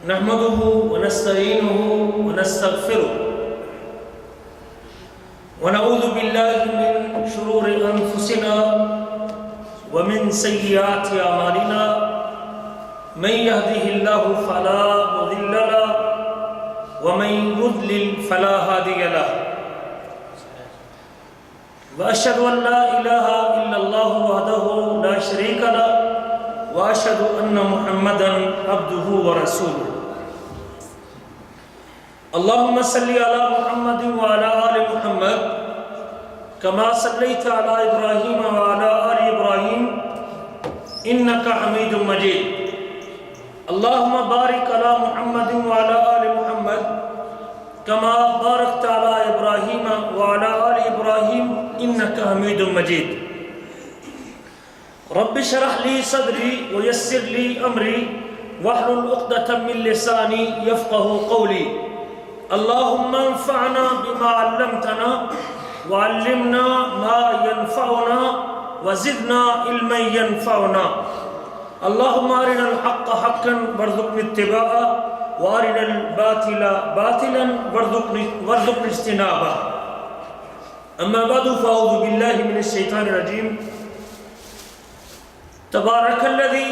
نحمده ونستعينه ونستغفره ونعوذ بالله من شرور أنفسنا ومن سيئات أعمالنا من يهده الله فلا مضل له ومن يضلل فلا هادي له وأشهد أن لا إله إلا الله وحده لا شريك له وأشهد أن محمدًا عبده ورسوله اللهم صل على محمد وعلى آل محمد كما صليت على إبراهيم وعلى آل إبراهيم إنك حميد مجيد اللهم بارك على محمد وعلى آل محمد كما باركت على إبراهيم وعلى آل إبراهيم إنك حميد مجيد رب اشرح لي صدري ويسر لي أمري واحلل عقدة من لساني يفقهوا قولي اللهم انفعنا بما علمتنا وعلمنا ما ينفعنا وزدنا علما ينفعنا اللهم أرنا الحق حقا وارزقنا اتباعه وأرنا الباطل باطلا وارزقنا اجتنابه أما بعد فأعوذ بالله من الشيطان الرجيم تبارك الذي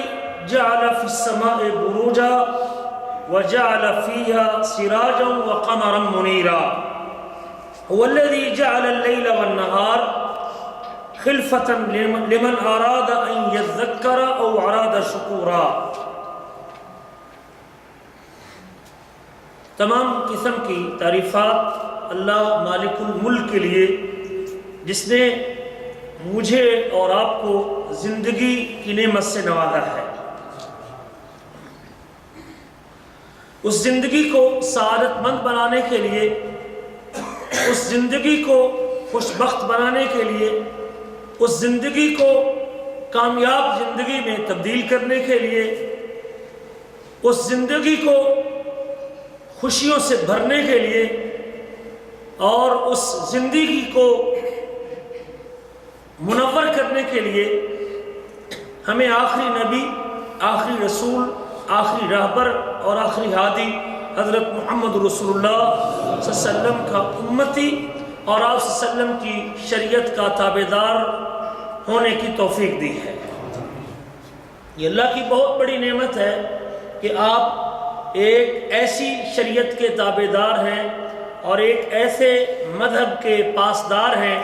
جعل في السماء بروجا وجعل فيها سراجا وقمرا منيرا هو الذي جعل الليل والنهار خلفة لمن أراد أن يذكر أو أراد شكورا تمام قسم کی تعریفات اللہ مالک الملک کے لیے جس نے مجھے اور آپ کو زندگی کی نعمت سے نوازا ہے. اس زندگی کو سعادت مند بنانے کے لیے، اس زندگی کو خوشبخت بنانے کے لیے، اس زندگی کو کامیاب زندگی میں تبدیل کرنے کے لیے، اس زندگی کو خوشیوں سے بھرنے کے لیے اور اس زندگی کو منور کرنے کے لیے ہمیں آخری نبی، آخری رسول، آخری رہبر اور آخری ہادی حضرت محمد رسول اللہ صلی اللہ علیہ وسلم کا امتی اور آپ صلی اللہ علیہ وسلم کی شریعت کا تابعدار ہونے کی توفیق دی ہے. یہ اللہ کی بہت بڑی نعمت ہے کہ آپ ایک ایسی شریعت کے تابعدار ہیں اور ایک ایسے مذہب کے پاسدار ہیں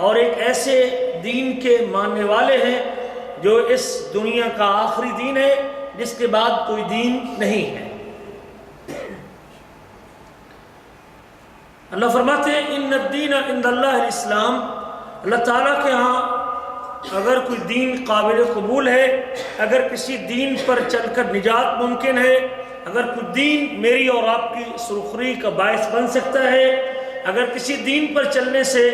اور ایک ایسے دین کے ماننے والے ہیں جو اس دنیا کا آخری دین ہے، جس کے بعد کوئی دین نہیں ہے. اللہ فرماتے ہیں ان الدین عند اللہ الاسلام. اللہ تعالیٰ کے ہاں اگر کوئی دین قابل قبول ہے، اگر کسی دین پر چل کر نجات ممکن ہے، اگر کوئی دین میری اور آپ کی سرخری کا باعث بن سکتا ہے، اگر کسی دین پر چلنے سے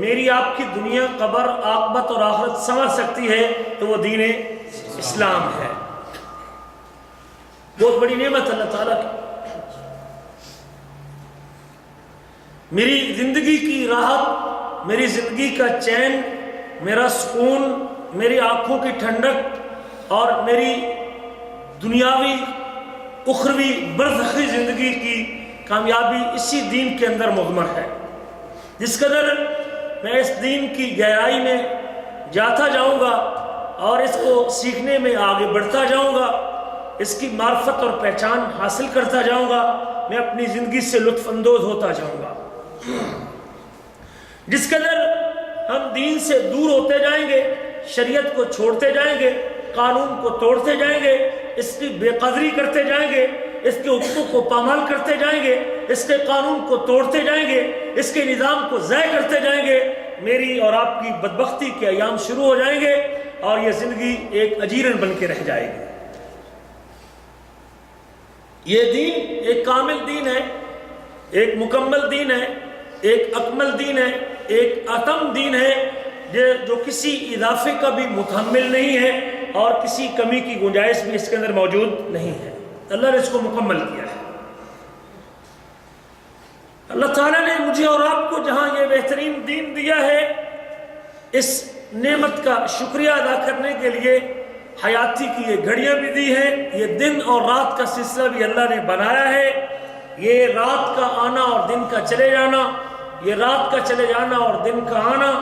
میری آپ کی دنیا، قبر، عاقبت اور آخرت سنور سکتی ہے تو وہ دین اسلام ہے. بہت بڑی نعمت اللہ تعالیٰ کی. میری زندگی کی راحت، میری زندگی کا چین، میرا سکون، میری آنکھوں کی ٹھنڈک اور میری دنیاوی اخروی برزخی زندگی کی کامیابی اسی دین کے اندر مضمر ہے. جس قدر میں اس دین کی گہرائی میں جاتا جاؤں گا اور اس کو سیکھنے میں آگے بڑھتا جاؤں گا، اس کی معرفت اور پہچان حاصل کرتا جاؤں گا، میں اپنی زندگی سے لطف اندوز ہوتا جاؤں گا. جس قدر ہم دین سے دور ہوتے جائیں گے، شریعت کو چھوڑتے جائیں گے، قانون کو توڑتے جائیں گے، اس کی بے قدری کرتے جائیں گے، اس کے حقوق کو پامال کرتے جائیں گے، اس کے قانون کو توڑتے جائیں گے، اس کے نظام کو ضائع کرتے جائیں گے، میری اور آپ کی بدبختی کے ایام شروع ہو جائیں گے اور یہ زندگی ایک اجیرن بن کے رہ جائے گی. یہ دین ایک کامل دین ہے، ایک مکمل دین ہے، ایک اکمل دین ہے، ایک اتم دین ہے جو کسی اضافے کا بھی متحمل نہیں ہے اور کسی کمی کی گنجائش بھی اس کے اندر موجود نہیں ہے. اللہ نے اس کو مکمل کیا ہے. اللہ تعالیٰ نے مجھے اور آپ کو جہاں یہ بہترین دین دیا ہے، اس نعمت کا شکریہ ادا کرنے کے لیے حیاتی کی یہ گھڑیاں بھی دی ہیں، یہ دن اور رات کا سلسلہ بھی اللہ نے بنایا ہے۔ یہ رات کا آنا اور دن کا چلے جانا، یہ رات کا چلے جانا اور دن کا آنا،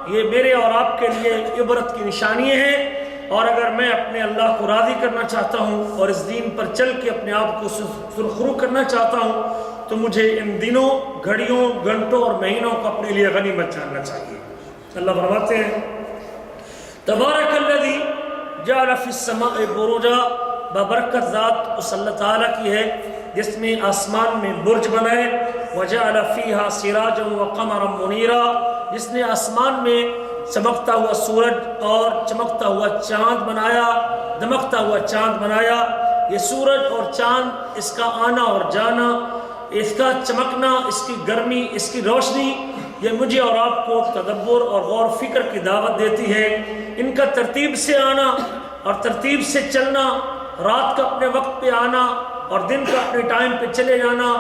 یہ میرے اور آپ کے لیے عبرت کی نشانیاں ہیں۔ اور اگر میں اپنے اللہ کو راضی کرنا چاہتا ہوں اور اس دین پر چل کے اپنے آپ کو سرخرو کرنا چاہتا ہوں تو مجھے ان دنوں، گھڑیوں، گھنٹوں اور مہینوں کو اپنے لیے غنیمت جاننا چاہیے۔ اللہ فرماتے ہیں تبارک الذی جعل فی السماء بروجا، بابرکت ذات اس اللہ تعالیٰ کی ہے جس نے آسمان میں برج بنائے، وجعل فیہا سراجا وقمرا منیرا، جس نے آسمان میں چمکتا ہوا سورج اور چمکتا ہوا چاند بنایا، دمکتا ہوا چاند بنایا۔ یہ سورج اور چاند، اس کا آنا اور جانا، اس کا چمکنا، اس کی گرمی، اس کی روشنی، یہ مجھے اور آپ کو تدبر اور غور فکر کی دعوت دیتی ہے۔ ان کا ترتیب سے آنا اور ترتیب سے چلنا، رات کا اپنے وقت پہ آنا اور دن کا اپنے ٹائم پہ چلے جانا،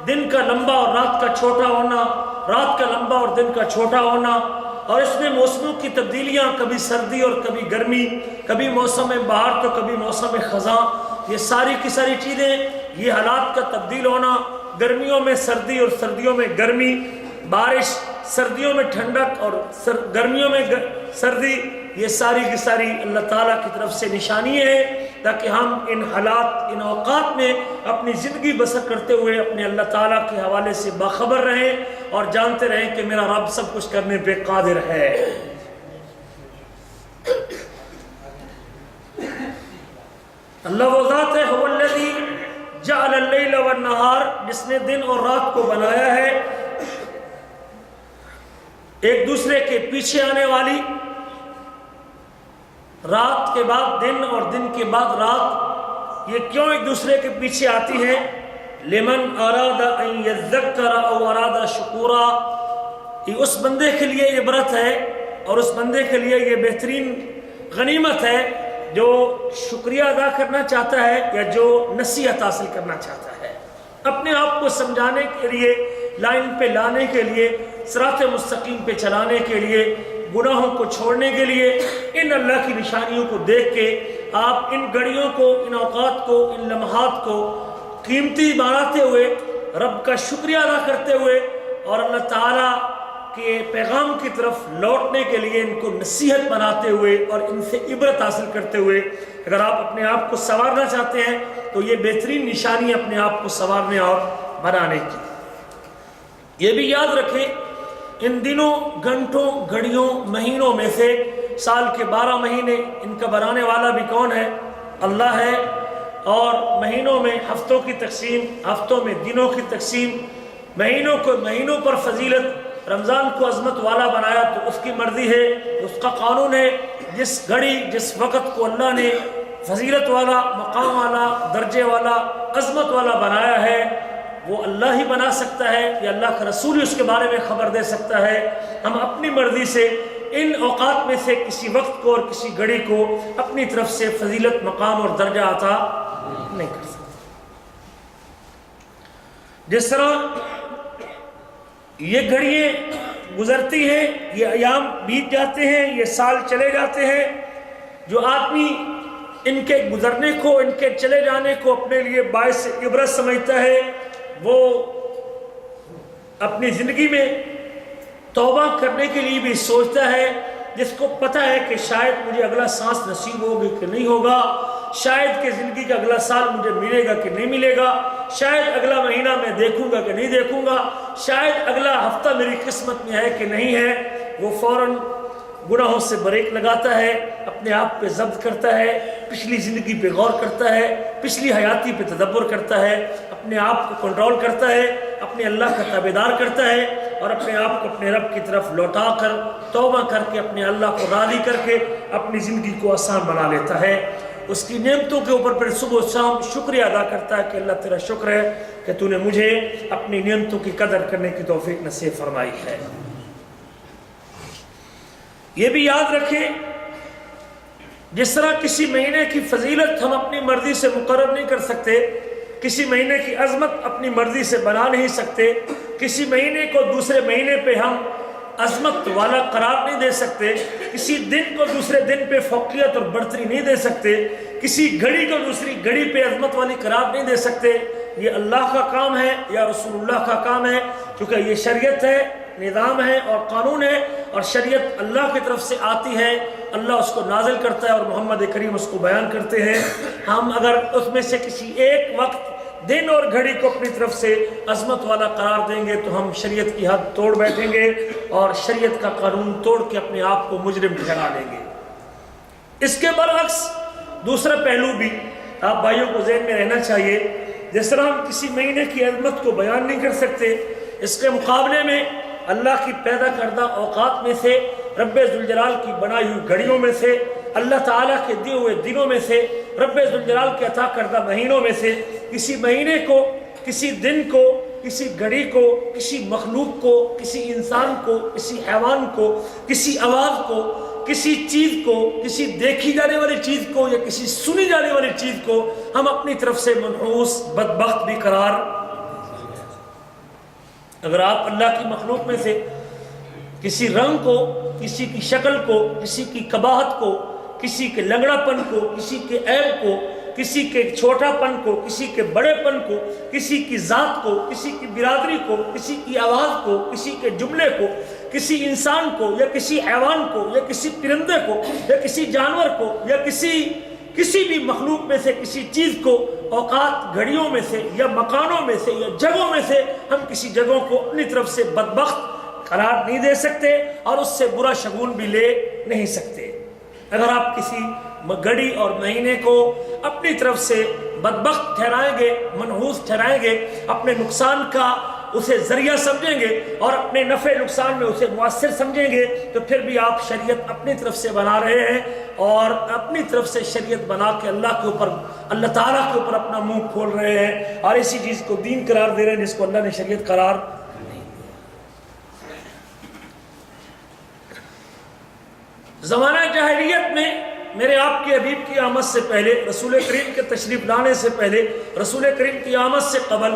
دن کا لمبا اور رات کا چھوٹا ہونا، رات کا لمبا اور دن کا چھوٹا ہونا، اور اس میں موسموں کی تبدیلیاں، کبھی سردی اور کبھی گرمی، کبھی موسم بہار تو کبھی موسم خزاں، یہ ساری کی ساری چیزیں، یہ حالات کا تبدیل ہونا، گرمیوں میں سردی اور سردیوں میں گرمی، بارش، سردیوں میں ٹھنڈک اور گرمیوں میں سردی، یہ ساری کی ساری اللہ تعالیٰ کی طرف سے نشانی ہے تاکہ ہم ان حالات، ان اوقات میں اپنی زندگی بسر کرتے ہوئے اپنے اللہ تعالیٰ کے حوالے سے باخبر رہیں اور جانتے رہیں کہ میرا رب سب کچھ کرنے پہ قادر ہے۔ اللہ وہ ذات ہے هو الذی جعل اللیل والنہار، جس نے دن اور رات کو بنایا ہے، ایک دوسرے کے پیچھے آنے والی، رات کے بعد دن اور دن کے بعد رات، یہ کیوں ایک دوسرے کے پیچھے آتی ہیں؟ لمن اراد ان یذکر او اراد شکورا، یہ اس بندے کے لیے عبرت ہے اور اس بندے کے لیے یہ بہترین غنیمت ہے جو شکریہ ادا کرنا چاہتا ہے یا جو نصیحت حاصل کرنا چاہتا ہے، اپنے آپ کو سمجھانے کے لیے، لائن پہ لانے کے لیے، صراط مستقیم پہ چلانے کے لیے، گناہوں کو چھوڑنے کے لیے۔ ان اللہ کی نشانیوں کو دیکھ کے آپ ان گھڑیوں کو، ان اوقات کو، ان لمحات کو قیمتی بناتے ہوئے، رب کا شکریہ ادا کرتے ہوئے اور اللہ تعالیٰ کے پیغام کی طرف لوٹنے کے لیے ان کو نصیحت بناتے ہوئے اور ان سے عبرت حاصل کرتے ہوئے، اگر آپ اپنے آپ کو سنوارنا چاہتے ہیں تو یہ بہترین نشانی ہے اپنے آپ کو سنوارنے اور بنانے کی۔ یہ بھی یاد رکھیں ان دنوں، گھنٹوں، گھڑیوں، مہینوں میں سے سال کے 12 مہینے، ان کا بنانے والا بھی کون ہے؟ اللہ ہے۔ اور مہینوں میں ہفتوں کی تقسیم، ہفتوں میں دنوں کی تقسیم، مہینوں کو مہینوں پر فضیلت، رمضان کو عظمت والا بنایا تو اس کی مرضی ہے، اس کا قانون ہے۔ جس گھڑی، جس وقت کو اللہ نے فضیلت والا، مقام والا، درجے والا، عظمت والا بنایا ہے، وہ اللہ ہی بنا سکتا ہے یا اللہ کا رسول اس کے بارے میں خبر دے سکتا ہے۔ ہم اپنی مرضی سے ان اوقات میں سے کسی وقت کو اور کسی گھڑی کو اپنی طرف سے فضیلت، مقام اور درجہ عطا نہیں کر سکتے۔ جس طرح یہ گھڑیاں گزرتی ہیں، یہ ایام بیت جاتے ہیں، یہ سال چلے جاتے ہیں، جو آدمی ان کے گزرنے کو، ان کے چلے جانے کو اپنے لیے باعث عبرت سمجھتا ہے، وہ اپنی زندگی میں توبہ کرنے کے لیے بھی سوچتا ہے، جس کو پتہ ہے کہ شاید مجھے اگلا سانس نصیب ہوگی کہ نہیں ہوگا، شاید کہ زندگی کا اگلا سال مجھے ملے گا کہ نہیں ملے گا، شاید اگلا مہینہ میں دیکھوں گا کہ نہیں دیکھوں گا، شاید اگلا ہفتہ میری قسمت میں ہے کہ نہیں ہے، وہ فوراً گناہوں سے بریک لگاتا ہے، اپنے آپ پہ ضبط کرتا ہے، پچھلی زندگی پہ غور کرتا ہے، پچھلی حیاتی پہ تدبر کرتا ہے، اپنے آپ کو کنٹرول کرتا ہے، اپنے اللہ کا تابعدار کرتا ہے اور اپنے آپ کو اپنے رب کی طرف لوٹا کر توبہ کر کے اپنے اللہ کو راضی کر کے اپنی زندگی کو آسان بنا لیتا ہے۔ اس کی نعمتوں کے اوپر پھر صبح و شام شکریہ ادا کرتا ہے کہ اللہ تیرا شکر ہے کہ تو نے مجھے اپنی نعمتوں کی قدر کرنے کی توفیق نصیب فرمائی ہے۔ یہ بھی یاد رکھیں، جس طرح کسی مہینے کی فضیلت ہم اپنی مرضی سے مقرر نہیں کر سکتے، کسی مہینے کی عظمت اپنی مرضی سے بنا نہیں سکتے، کسی مہینے کو دوسرے مہینے پہ ہم عظمت والا قرار نہیں دے سکتے، کسی دن کو دوسرے دن پہ فوقیت اور برتری نہیں دے سکتے، کسی گھڑی کو دوسری گھڑی پہ عظمت والی قرار نہیں دے سکتے۔ یہ اللہ کا کام ہے یا رسول اللہ کا کام ہے، کیونکہ یہ شریعت ہے، نظام ہے اور قانون ہے، اور شریعت اللہ کی طرف سے آتی ہے، اللہ اس کو نازل کرتا ہے اور محمد کریم اس کو بیان کرتے ہیں۔ ہم اگر اس میں سے کسی ایک وقت، دن اور گھڑی کو اپنی طرف سے عظمت والا قرار دیں گے تو ہم شریعت کی حد توڑ بیٹھیں گے اور شریعت کا قانون توڑ کے اپنے آپ کو مجرم ٹھہرا لیں گے۔ اس کے برعکس دوسرا پہلو بھی آپ بھائیوں کو ذہن میں رہنا چاہیے، جس طرح ہم کسی مہینے کی عظمت کو بیان نہیں کر سکتے، اس کے مقابلے میں اللہ کی پیدا کردہ اوقات میں سے، رب ذوالجلال کی بنائی ہوئی گھڑیوں میں سے، اللہ تعالیٰ کے دیے ہوئے دنوں میں سے، رب ذوالجلال کے عطا کردہ مہینوں میں سے کسی مہینے کو، کسی دن کو، کسی گھڑی کو، کسی مخلوق کو، کسی انسان کو، کسی حیوان کو، کسی آواز کو، کسی چیز کو، کسی دیکھی جانے والی چیز کو یا کسی سنی جانے والی چیز کو ہم اپنی طرف سے منحوس، بدبخت بھی قرار۔ اگر آپ اللہ کی مخلوق میں سے کسی رنگ کو، کسی کی شکل کو، کسی کی قباحت کو، کسی کے لنگڑا پن کو، کسی کے عیب کو، کسی کے چھوٹا پن کو، کسی کے بڑے پن کو، کسی کی ذات کو، کسی کی برادری کو، کسی کی آواز کو، کسی کے جملے کو، کسی انسان کو یا کسی حیوان کو یا کسی پرندے کو یا کسی جانور کو یا کسی بھی مخلوق میں سے کسی چیز کو، اوقات، گھڑیوں میں سے یا مکانوں میں سے یا جگہوں میں سے ہم کسی جگہوں کو اپنی طرف سے بدبخت قرار نہیں دے سکتے اور اس سے برا شگون بھی لے نہیں سکتے۔ اگر آپ کسی گھڑی اور مہینے کو اپنی طرف سے بدبخت ٹھہرائیں گے، منحوس ٹھہرائیں گے، اپنے نقصان کا اسے ذریعہ سمجھیں گے اور اپنے نفع نقصان میں اسے مؤثر سمجھیں گے، تو پھر بھی آپ شریعت اپنی طرف سے بنا رہے ہیں اور اپنی طرف سے شریعت بنا کے اللہ تعالیٰ کے اوپر اپنا منہ کھول رہے ہیں اور اسی چیز کو دین قرار دے رہے ہیں جس کو اللہ نے شریعت قرار۔ زمانہ جاہلیت میں میرے آپ کے حبیب کی آمد سے پہلے، رسول کریم کے تشریف لانے سے پہلے، رسول کریم کی آمد سے قبل،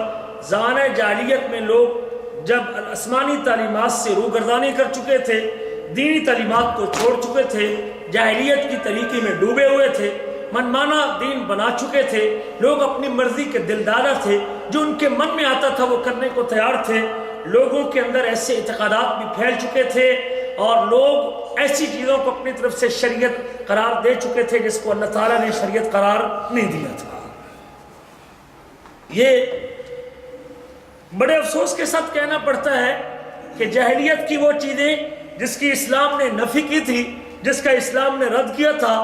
زمانہ جاہلیت میں لوگ جب آسمانی تعلیمات سے روگردانی کر چکے تھے، دینی تعلیمات کو چھوڑ چکے تھے، جاہلیت کی طریقے میں ڈوبے ہوئے تھے، منمانا دین بنا چکے تھے، لوگ اپنی مرضی کے دلدادہ تھے، جو ان کے من میں آتا تھا وہ کرنے کو تیار تھے، لوگوں کے اندر ایسے اعتقادات بھی پھیل چکے تھے اور لوگ ایسی چیزوں کو اپنی طرف سے شریعت قرار دے چکے تھے جس کو اللہ تعالیٰ نے شریعت قرار نہیں دیا تھا۔ یہ بڑے افسوس کے ساتھ کہنا پڑتا ہے کہ جاہلیت کی وہ چیزیں جس کی اسلام نے نفی کی تھی، جس کا اسلام نے رد کیا تھا،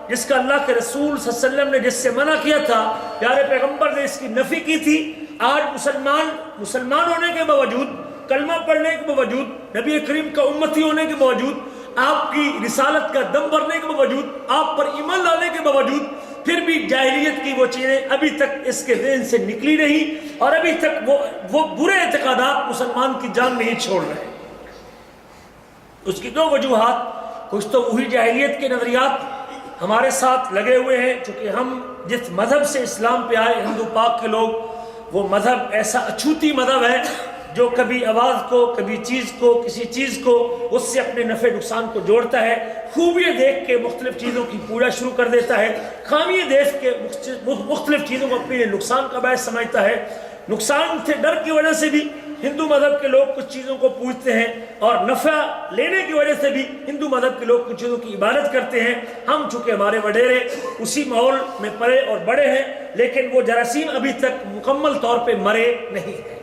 جس کا اللہ کے رسول صلی اللہ علیہ وسلم نے جس سے منع کیا تھا، پیارے پیغمبر نے اس کی نفی کی تھی، آج مسلمان ہونے کے باوجود، کلمہ پڑھنے کے باوجود، نبی کریم کا امتی ہونے کے باوجود، آپ کی رسالت کا دم بھرنے کے باوجود، آپ پر ایمان لانے کے باوجود، پھر بھی جاہلیت کی وہ چیزیں ابھی تک اس کے ذہن سے نکلی نہیں اور ابھی تک وہ برے اعتقادات مسلمان کی جان نہیں چھوڑ رہے۔ اس کی دو وجوہات، کچھ تو وہی جاہلیت کے نظریات ہمارے ساتھ لگے ہوئے ہیں، چونکہ ہم جس مذہب سے اسلام پہ آئے ہندو پاک کے لوگ، وہ مذہب ایسا اچھوتی مذہب ہے جو کبھی آواز کو، کبھی چیز کو، کسی چیز کو اس سے اپنے نفع نقصان کو جوڑتا ہے، خوبیاں دیکھ کے مختلف چیزوں کی پوجا شروع کر دیتا ہے، خامیاں دیکھ کے مختلف چیزوں کو اپنے نقصان کا باعث سمجھتا ہے۔ نقصان سے ڈر کی وجہ سے بھی ہندو مذہب کے لوگ کچھ چیزوں کو پوجتے ہیں اور نفع لینے کی وجہ سے بھی ہندو مذہب کے لوگ کچھ چیزوں کی عبادت کرتے ہیں۔ ہم چونکہ ہمارے وڈیرے اسی ماحول میں پلے اور بڑے ہیں، لیکن وہ جراثیم ابھی تک مکمل طور پہ مرے نہیں ہیں۔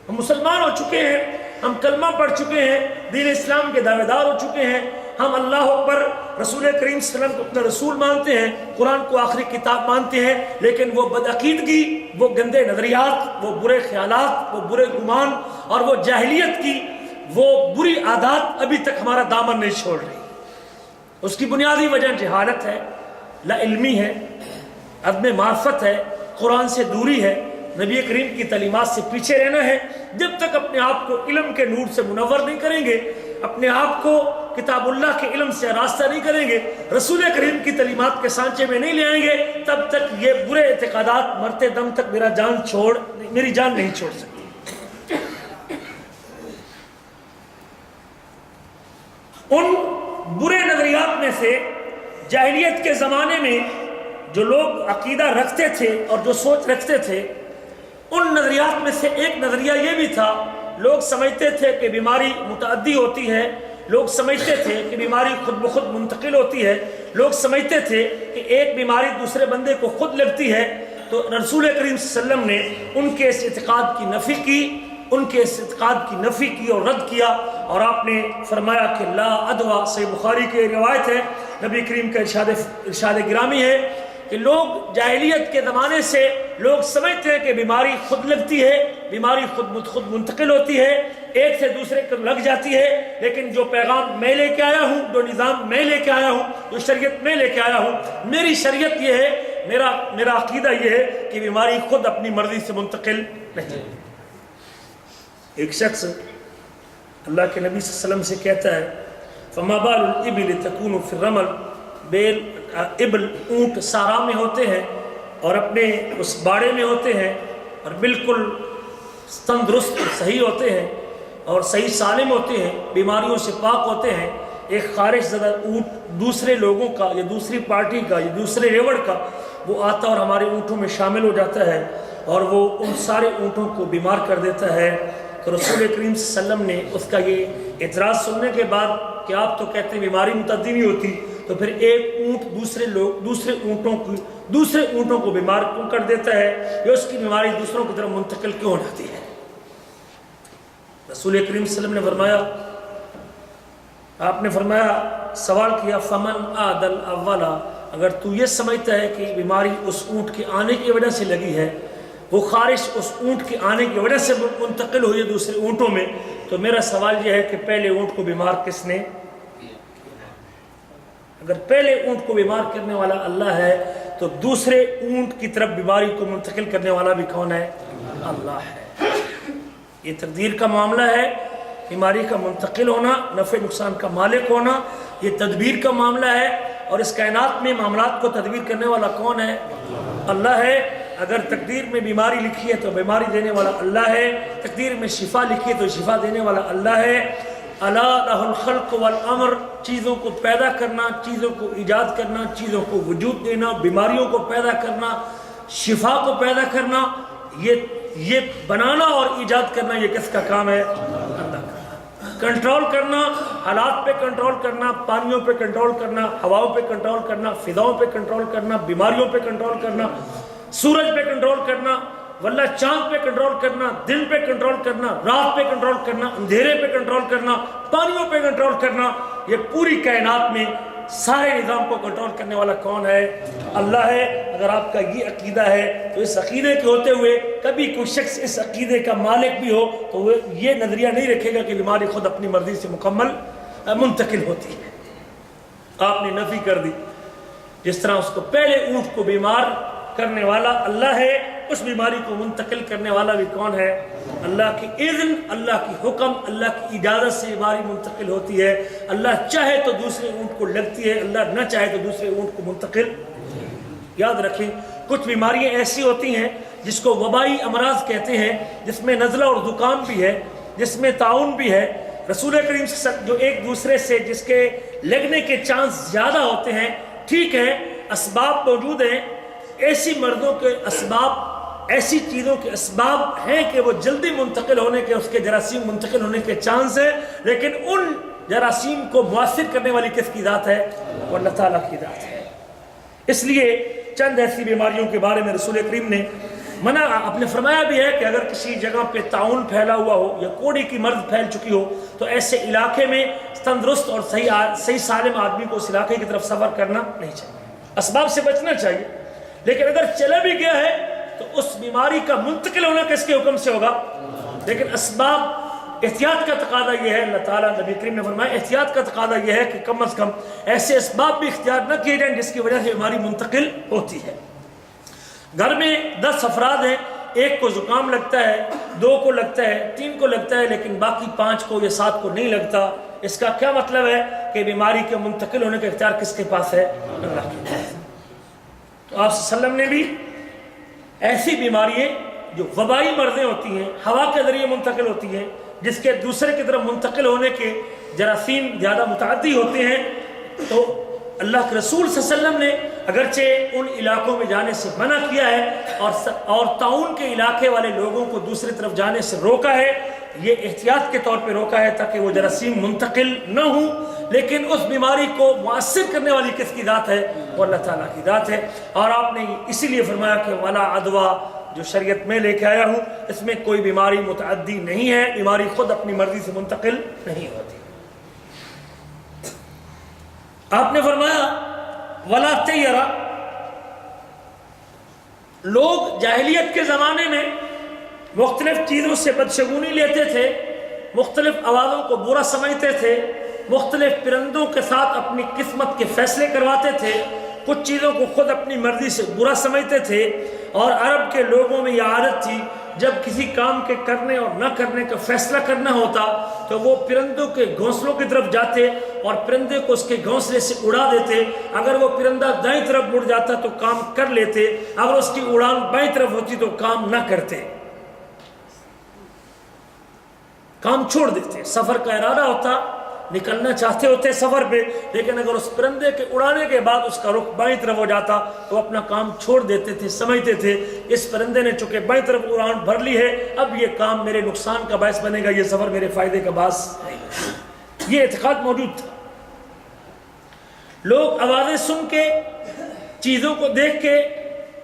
ہم مسلمان ہو چکے ہیں، ہم کلمہ پڑھ چکے ہیں، دین اسلام کے دعوے دار ہو چکے ہیں، ہم اللہ اکبر، رسول کریم صلی اللہ علیہ وسلم کو اپنا رسول مانتے ہیں، قرآن کو آخری کتاب مانتے ہیں، لیکن وہ بدعقیدگی، وہ گندے نظریات، وہ برے خیالات، وہ برے گمان اور وہ جاہلیت کی وہ بری عادات ابھی تک ہمارا دامن نہیں چھوڑ رہی۔ اس کی بنیادی وجہ جہالت ہے، لا علمی ہے، عدم معرفت ہے، قرآن سے دوری ہے، نبی کریم کی تعلیمات سے پیچھے رہنا ہے۔ جب تک اپنے آپ کو علم کے نور سے منور نہیں کریں گے، اپنے آپ کو کتاب اللہ کے علم سے راستہ نہیں کریں گے، رسول کریم کی تعلیمات کے سانچے میں نہیں لے آئیں گے، تب تک یہ برے اعتقادات مرتے دم تک میری جان نہیں چھوڑ سکتی۔ ان برے نظریات میں سے جاہلیت کے زمانے میں جو لوگ عقیدہ رکھتے تھے اور جو سوچ رکھتے تھے، ان نظریات میں سے ایک نظریہ یہ بھی تھا، لوگ سمجھتے تھے کہ بیماری متعدی ہوتی ہے، لوگ سمجھتے تھے کہ بیماری خود بخود منتقل ہوتی ہے، لوگ سمجھتے تھے کہ ایک بیماری دوسرے بندے کو خود لگتی ہے۔ تو رسول کریم صلی اللہ علیہ وسلم نے ان کے اس اعتقاد کی نفی کی، ان کے اس اعتقاد کی نفی کی اور رد کیا، اور آپ نے فرمایا کہ لا ادوا، صحیح بخاری کی روایت ہے، نبی کریم کا ارشاد گرامی ہے کہ لوگ جاہلیت کے زمانے سے لوگ سمجھتے ہیں کہ بیماری خود لگتی ہے، بیماری خود منتقل ہوتی ہے، ایک سے دوسرے کو لگ جاتی ہے، لیکن جو پیغام میں لے کے آیا ہوں، جو نظام میں لے کے آیا ہوں، جو شریعت میں لے کے آیا ہوں، میری شریعت یہ ہے، میرا عقیدہ یہ ہے کہ بیماری خود اپنی مرضی سے منتقل نہیں۔ ایک شخص اللہ کے نبی صلی اللہ علیہ وسلم سے کہتا ہے فما بال الابل تکون فی الرمل، بیل ابل اونٹ سارا میں ہوتے ہیں اور اپنے اس باڑے میں ہوتے ہیں اور بالکل تندرست اور صحیح ہوتے ہیں اور صحیح سالم ہوتے ہیں، بیماریوں سے پاک ہوتے ہیں، ایک خارش زدہ اونٹ دوسرے لوگوں کا یا دوسری پارٹی کا یا دوسرے ریوڑ کا وہ آتا اور ہمارے اونٹوں میں شامل ہو جاتا ہے اور وہ ان سارے اونٹوں کو بیمار کر دیتا ہے۔ تو رسول کریم صلی اللہ علیہ وسلم نے اس کا یہ اعتراض سننے کے بعد کہ آپ تو کہتے ہیں بیماری متعدی نہیں ہوتی، تو پھر ایک اونٹ دوسرے اونٹوں کو بیمار کیوں کر دیتا ہے، یا اس کی بیماری دوسروں کی طرف منتقل کیوں ہو جاتی ہے؟ رسول کریم صلی اللہ علیہ وسلم نے فرمایا، آپ نے فرمایا، سوال کیا فمن عادل اولا، اگر تو یہ سمجھتا ہے کہ بیماری اس اونٹ کے آنے کی وجہ سے لگی ہے، وہ خارش اس اونٹ کے آنے کی وجہ سے منتقل ہوئی ہے دوسرے اونٹوں میں، تو میرا سوال یہ ہے کہ پہلے اونٹ کو بیمار کس نے؟ اگر پہلے اونٹ کو بیمار کرنے والا اللہ ہے تو دوسرے اونٹ کی طرف بیماری کو منتقل کرنے والا بھی کون ہے؟ اللہ ہے۔ یہ تقدیر کا معاملہ ہے، بیماری کا منتقل ہونا، نفع نقصان کا مالک ہونا، یہ تدبیر کا معاملہ ہے، اور اس کائنات میں معاملات کو تدبیر کرنے والا کون ہے؟ اللہ ہے۔ اگر تقدیر میں بیماری لکھی ہے تو بیماری دینے والا اللہ ہے، تقدیر میں شفا لکھی ہے تو شفا دینے والا اللہ ہے۔ الا لہ الخلق والامر، چیزوں کو پیدا کرنا، چیزوں کو ایجاد کرنا، چیزوں کو وجود دینا، بیماریوں کو پیدا کرنا، شفا کو پیدا کرنا، یہ بنانا اور ایجاد کرنا، یہ کس کا کام ہے؟ اللہ کا۔ کنٹرول کرنا، حالات پہ کنٹرول کرنا، پانیوں پہ کنٹرول کرنا، ہواؤں پہ کنٹرول کرنا، فضاؤں پہ کنٹرول کرنا، بیماریوں پہ کنٹرول کرنا، سورج پہ کنٹرول کرنا، واللہ چاند پہ کنٹرول کرنا، دن پہ کنٹرول کرنا، رات پہ کنٹرول کرنا، اندھیرے پہ کنٹرول کرنا، پانیوں پہ کنٹرول کرنا، یہ پوری کائنات میں سارے نظام کو کنٹرول کرنے والا کون ہے؟ اللہ ہے۔ اگر آپ کا یہ عقیدہ ہے تو اس عقیدے کے ہوتے ہوئے کبھی کوئی شخص اس عقیدے کا مالک بھی ہو تو وہ یہ نظریہ نہیں رکھے گا کہ بیماری خود اپنی مرضی سے مکمل منتقل ہوتی ہے۔ آپ نے نفی کر دی۔ جس طرح اس کو پہلے اونٹ کو بیمار کرنے والا اللہ ہے، اس بیماری کو منتقل کرنے والا بھی کون ہے؟ اللہ کی اذن، اللہ کی حکم، اللہ کی اجازت سے بیماری منتقل ہوتی ہے۔ اللہ چاہے تو دوسرے اونٹ کو لگتی ہے، اللہ نہ چاہے تو دوسرے اونٹ کو منتقل۔ یاد رکھیں، کچھ بیماریاں ایسی ہوتی ہیں جس کو وبائی امراض کہتے ہیں، جس میں نزلہ اور زکام بھی ہے، جس میں طاعون بھی ہے۔ رسول کریم سے جو ایک دوسرے سے جس کے لگنے کے چانس زیادہ ہوتے ہیں، ٹھیک ہے، اسباب موجود ہیں، ایسی مرضوں کے اسباب، ایسی چیزوں کے اسباب ہیں کہ وہ جلدی منتقل ہونے کے، اس کے جراثیم منتقل ہونے کے چانس ہیں، لیکن ان جراثیم کو مؤثر کرنے والی کس کی ذات ہے؟ وہ اللہ تعالیٰ کی ذات ہے۔ اس لیے چند ایسی بیماریوں کے بارے میں رسول کریم نے منع، آپ نے فرمایا بھی ہے کہ اگر کسی جگہ پہ طاعون پھیلا ہوا ہو یا کوڑی کی مرض پھیل چکی ہو تو ایسے علاقے میں تندرست اور صحیح سالم آدمی کو اس علاقے کی طرف سفر کرنا نہیں چاہیے، اسباب سے بچنا چاہیے۔ لیکن اگر چلا بھی گیا ہے تو اس بیماری کا منتقل ہونا کس کے حکم سے ہوگا؟ لیکن اسباب، احتیاط کا تقاضا یہ ہے، اللہ تعالیٰ نبی کریم نے فرمایا احتیاط کا تقاضا یہ ہے کہ کم از کم ایسے اسباب بھی اختیار نہ کیے جائیں جس کی وجہ سے بیماری منتقل ہوتی ہے۔ گھر میں 10 افراد ہیں، ایک کو زکام لگتا ہے، 2 کو لگتا ہے، 3 کو لگتا ہے، لیکن باقی 5 کو یا 7 کو نہیں لگتا، اس کا کیا مطلب ہے کہ بیماری کے منتقل ہونے کا اختیار کس کے پاس ہے؟ اللہ کے پاس۔ تو آپ صلی اللہ علیہ وسلم نے بھی ایسی بیماریاں جو وبائی مرضیں ہوتی ہیں، ہوا کے ذریعے منتقل ہوتی ہیں، جس کے دوسرے کی طرف منتقل ہونے کے جراثیم زیادہ متعدی ہوتے ہیں، تو اللہ کے رسول صلی اللہ علیہ وسلم نے اگرچہ ان علاقوں میں جانے سے منع کیا ہے اور طاعون کے علاقے والے لوگوں کو دوسری طرف جانے سے روکا ہے، یہ احتیاط کے طور پہ روکا ہے تاکہ وہ جراثیم منتقل نہ ہوں، لیکن اس بیماری کو مؤثر کرنے والی کس کی ذات ہے؟ وہ اللہ تعالیٰ کی ذات ہے۔ اور آپ نے اسی لیے فرمایا کہ ولا عدویٰ، جو شریعت میں لے کے آیا ہوں اس میں کوئی بیماری متعدی نہیں ہے، بیماری خود اپنی مرضی سے منتقل نہیں ہوتی۔ آپ نے فرمایا ولا طیرہ، لوگ جاہلیت کے زمانے میں مختلف چیزوں سے بدشگونی لیتے تھے، مختلف آوازوں کو برا سمجھتے تھے، مختلف پرندوں کے ساتھ اپنی قسمت کے فیصلے کرواتے تھے، کچھ چیزوں کو خود اپنی مرضی سے برا سمجھتے تھے۔ اور عرب کے لوگوں میں یہ عادت تھی جب کسی کام کے کرنے اور نہ کرنے کا فیصلہ کرنا ہوتا تو وہ پرندوں کے گھونسلوں کی طرف جاتے اور پرندے کو اس کے گھونسلے سے اڑا دیتے۔ اگر وہ پرندہ دائیں طرف مڑ جاتا تو کام کر لیتے، اگر اس کی اڑان بائیں طرف ہوتی تو کام نہ کرتے، کام چھوڑ دیتے۔ سفر کا ارادہ ہوتا، نکلنا چاہتے ہوتے سفر پہ، لیکن اگر اس پرندے کے اڑانے کے بعد اس کا رخ بائیں طرف ہو جاتا تو اپنا کام چھوڑ دیتے تھے، سمجھتے تھے اس پرندے نے چونکہ بائیں طرف اڑان بھر لی ہے، اب یہ کام میرے نقصان کا باعث بنے گا، یہ سفر میرے فائدے کا باعث نہیں ہے۔ یہ اعتقاد موجود تھا۔ لوگ آوازیں سن کے، چیزوں کو دیکھ کے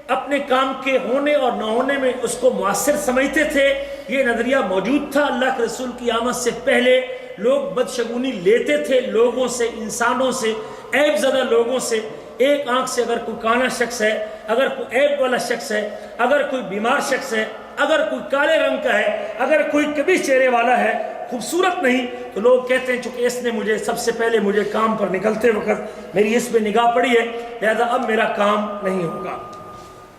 اپنے کام کے ہونے اور نہ ہونے میں اس کو مؤثر سمجھتے تھے، یہ نظریہ موجود تھا۔ اللہ کے رسول کی آمد سے پہلے لوگ بدشگونی لیتے تھے لوگوں سے، انسانوں سے، عیب زدہ لوگوں سے۔ ایک آنکھ سے اگر کوئی کانا شخص ہے، اگر کوئی عیب والا شخص ہے، اگر کوئی بیمار شخص ہے، اگر کوئی کالے رنگ کا ہے، اگر کوئی کبھی چہرے والا ہے، خوبصورت نہیں، تو لوگ کہتے ہیں چونکہ اس نے مجھے سب سے پہلے مجھے کام پر نکلتے وقت میری اس پہ نگاہ پڑی ہے، لہذا اب میرا کام نہیں ہوگا۔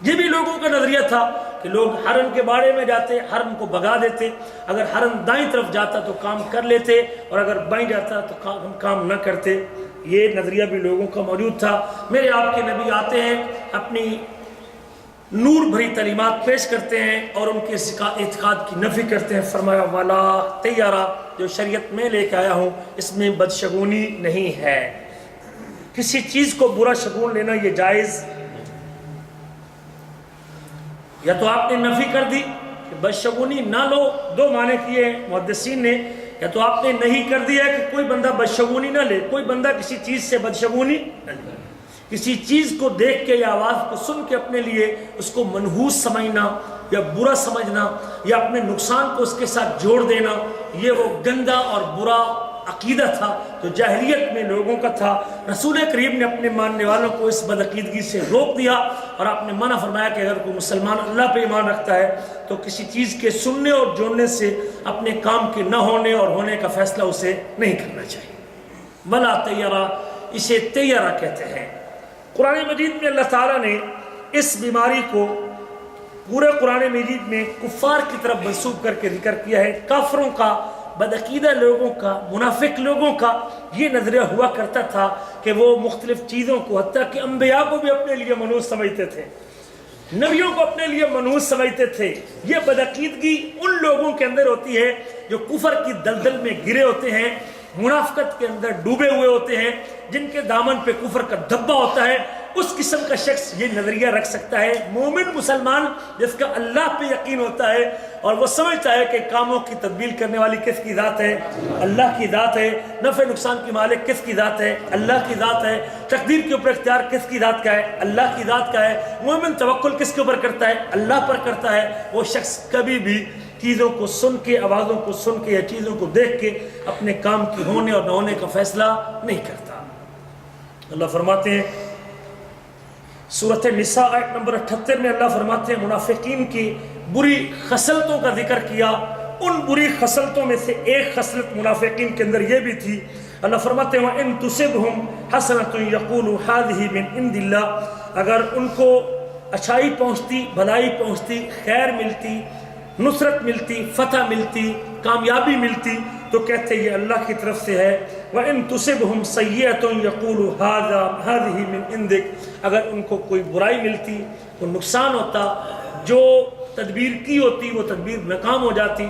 یہ بھی لوگوں کا نظریہ تھا کہ لوگ حرم کے باڑے میں جاتے، حرم کو بھگا دیتے، اگر حرم دائیں طرف جاتا تو کام کر لیتے اور اگر بائیں جاتا تو کام نہ کرتے۔ یہ نظریہ بھی لوگوں کا موجود تھا۔ میرے آپ کے نبی آتے ہیں، اپنی نور بھری تعلیمات پیش کرتے ہیں اور ان کے اعتقاد کی نفی کرتے ہیں۔ فرمایا ولا طیرہ، جو شریعت میں لے کے آیا ہوں اس میں بدشگونی نہیں ہے۔ کسی چیز کو برا شگون لینا یہ جائز، یا تو آپ نے نفی کر دی کہ بدشگونی نہ لو، دو معنی کیے ہیں محدثین نے، یا تو آپ نے نہیں کر دیا کہ کوئی بندہ بدشگونی نہ لے، کوئی بندہ کسی چیز سے بدشگونی نہ لے۔ کسی چیز کو دیکھ کے یا آواز کو سن کے اپنے لیے اس کو منحوس سمجھنا یا برا سمجھنا یا اپنے نقصان کو اس کے ساتھ جوڑ دینا، یہ وہ گندا اور برا عقیدہ تھا تو جاہلیت میں لوگوں کا تھا۔ رسول کریم نے اپنے ماننے والوں کو اس بدعقیدگی سے روک دیا اور آپ نے منع فرمایا کہ اگر کوئی مسلمان اللہ پہ ایمان رکھتا ہے تو کسی چیز کے سننے اور جوڑنے سے اپنے کام کے نہ ہونے اور ہونے کا فیصلہ اسے نہیں کرنا چاہیے۔ ولا طیرہ، اسے طیرہ کہتے ہیں۔ قرآن مجید میں اللہ تعالیٰ نے اس بیماری کو پورے قرآن مجید میں کفار کی طرف منسوب کر کے ذکر کیا ہے۔ کافروں کا، بدعقیدہ لوگوں کا، منافق لوگوں کا یہ نظریہ ہوا کرتا تھا کہ وہ مختلف چیزوں کو، حتیٰ کہ انبیاء کو بھی اپنے لیے منحوس سمجھتے تھے، نبیوں کو اپنے لیے منحوس سمجھتے تھے۔ یہ بدعقیدگی ان لوگوں کے اندر ہوتی ہے جو کفر کی دلدل میں گرے ہوتے ہیں، منافقت کے اندر ڈوبے ہوئے ہوتے ہیں، جن کے دامن پہ کفر کا دھبا ہوتا ہے۔ اس قسم کا شخص یہ نظریہ رکھ سکتا ہے۔ مومن مسلمان جس کا اللہ پہ یقین ہوتا ہے اور وہ سمجھتا ہے کہ کاموں کی تدبیر کرنے والی کس کی ذات ہے؟ اللہ کی ذات ہے۔ نفع نقصان کی مالک کس کی ذات ہے؟ اللہ کی ذات ہے۔ تقدیر کے اوپر اختیار کس کی ذات کا ہے؟ اللہ کی ذات کا ہے۔ مومن توکل کس کے اوپر کرتا ہے؟ اللہ پر کرتا ہے۔ وہ شخص کبھی بھی چیزوں کو سن کے، آوازوں کو سن کے یا چیزوں کو دیکھ کے اپنے کام کی ہونے اور نہ ہونے کا فیصلہ نہیں کرتا۔ اللہ فرماتے ہیں سورۃ النساء آیت نمبر 78 میں، اللہ فرماتے ہیں منافقین کی بری خصلتوں کا ذکر کیا۔ ان بری خصلتوں میں سے ایک خصلت منافقین کے اندر یہ بھی تھی۔ اللہ فرماتے ہیں وَإِن تُصِبْهُمْ حَسَنَةٌ يَقُولُوا هَذِهِ مِنْ عِنْدِ اللَّهِ، اگر ان کو اچھائی پہنچتی، بھلائی پہنچتی، خیر ملتی، نصرت ملتی، فتح ملتی، کامیابی ملتی تو کہتے یہ اللہ کی طرف سے ہے۔ وَإِن تُصِبْهُمْ سَيِّئَةٌ يَقُولُوا هَذِهِ مِنْ عِنْدِكَ، اگر ان کو کوئی برائی ملتی، کوئی نقصان ہوتا، جو تدبیر کی ہوتی وہ تدبیر ناکام ہو جاتی،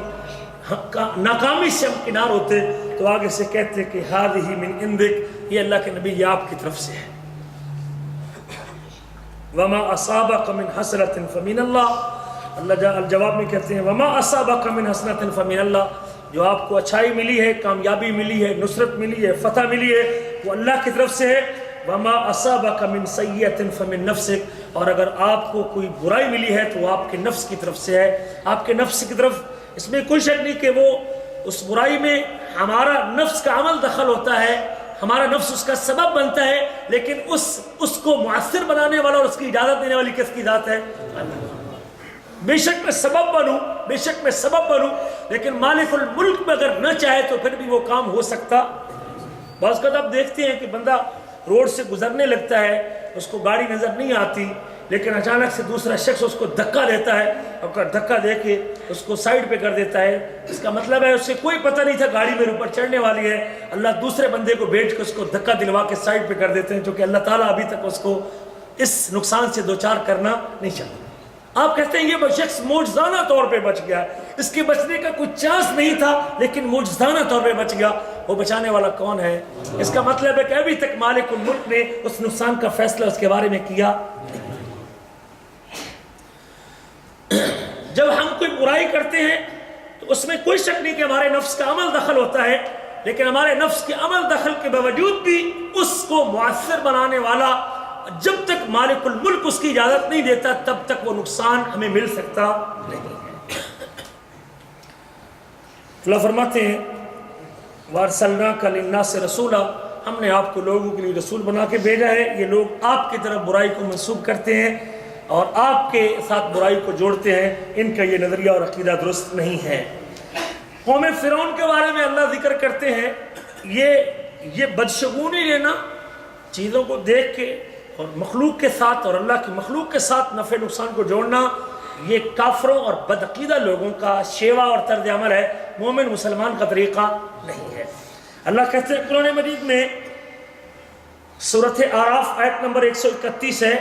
ناکامی سے ہم کنار ہوتے تو تو آگے سے کہتے کہ ہذہ من عندک، یہ اللہ کے نبی یہ آپ کی طرف سے ہے. وما اصابک من حسنۃ فمن اللہ، اللہ جواب میں کہتے ہیں وما اصابک من حسنۃ فمن اللہ، جو آپ کو اچھائی ملی ہے، کامیابی ملی ہے، نصرت ملی ہے، فتح ملی ہے، وہ اللہ کی طرف سے ہے. وما اصابک من سیئۃ فمن نفسک، اور اگر آپ کو کوئی برائی ملی ہے تو وہ آپ کے نفس کی طرف سے ہے، آپ کے نفس کی طرف. اس میں کوئی شک نہیں کہ وہ اس برائی میں ہمارا نفس کا عمل دخل ہوتا ہے، ہمارا نفس اس کا سبب بنتا ہے، لیکن اس کو مؤثر بنانے والا اور اس کی اجازت دینے والی کس کی ذات ہے؟ بے شک میں سبب بنوں، لیکن مالک الملک میں اگر نہ چاہے تو پھر بھی وہ کام ہو سکتا. بعض اوقات آپ دیکھتے ہیں کہ بندہ روڈ سے گزرنے لگتا ہے، اس کو گاڑی نظر نہیں آتی، لیکن اچانک سے دوسرا شخص اس کو دھکا دیتا ہے، اور دھکا دے کے اس کو سائڈ پہ کر دیتا ہے. اس کا مطلب ہے اسے کوئی پتہ نہیں تھا گاڑی میرے اوپر چڑھنے والی ہے، اللہ دوسرے بندے کو بھیج کے اس کو دھکا دلوا کے سائڈ پہ کر دیتے ہیں، جو کہ اللہ تعالیٰ ابھی تک اس کو اس نقصان سے دوچار کرنا نہیں چاہتا. آپ کہتے ہیں یہ شخص معجزانہ طور پہ بچ گیا، اس کے بچنے کا کوئی چانس نہیں تھا لیکن معجزانہ طور پہ بچ گیا. وہ بچانے والا کون ہے؟ اس کا مطلب ہے کہ ابھی تک مالک الملک نے اس نقصان کا فیصلہ اس کے بارے میں کیا. جب ہم کوئی برائی کرتے ہیں تو اس میں کوئی شک نہیں کہ ہمارے نفس کا عمل دخل ہوتا ہے، لیکن ہمارے نفس کے عمل دخل کے باوجود بھی اس کو مؤثر بنانے والا جب تک مالک الملک اس کی اجازت نہیں دیتا تب تک وہ نقصان ہمیں مل سکتا نہیں ہے. اللہ فرماتے ہیں وَأَرْسَلْنَاكَ لِلنَّاسِ رَسُولًا، ہم نے آپ کو لوگوں کے لیے رسول بنا کے بھیجا ہے. یہ لوگ آپ کی طرف برائی کو منسوب کرتے ہیں اور آپ کے ساتھ برائی کو جوڑتے ہیں، ان کا یہ نظریہ اور عقیدہ درست نہیں ہے. قوم فرعون کے بارے میں اللہ ذکر کرتے ہیں، یہ بدشگونی لینا، چیزوں کو دیکھ کے اور مخلوق کے ساتھ اور اللہ کی مخلوق کے ساتھ نفع نقصان کو جوڑنا، یہ کافروں اور بدعقیدہ لوگوں کا شیوا اور طرز عمل ہے، مومن مسلمان کا طریقہ نہیں ہے. اللہ کہتے ہیں قرآن مجید میں سورۃ اعراف آیت نمبر 131 ہے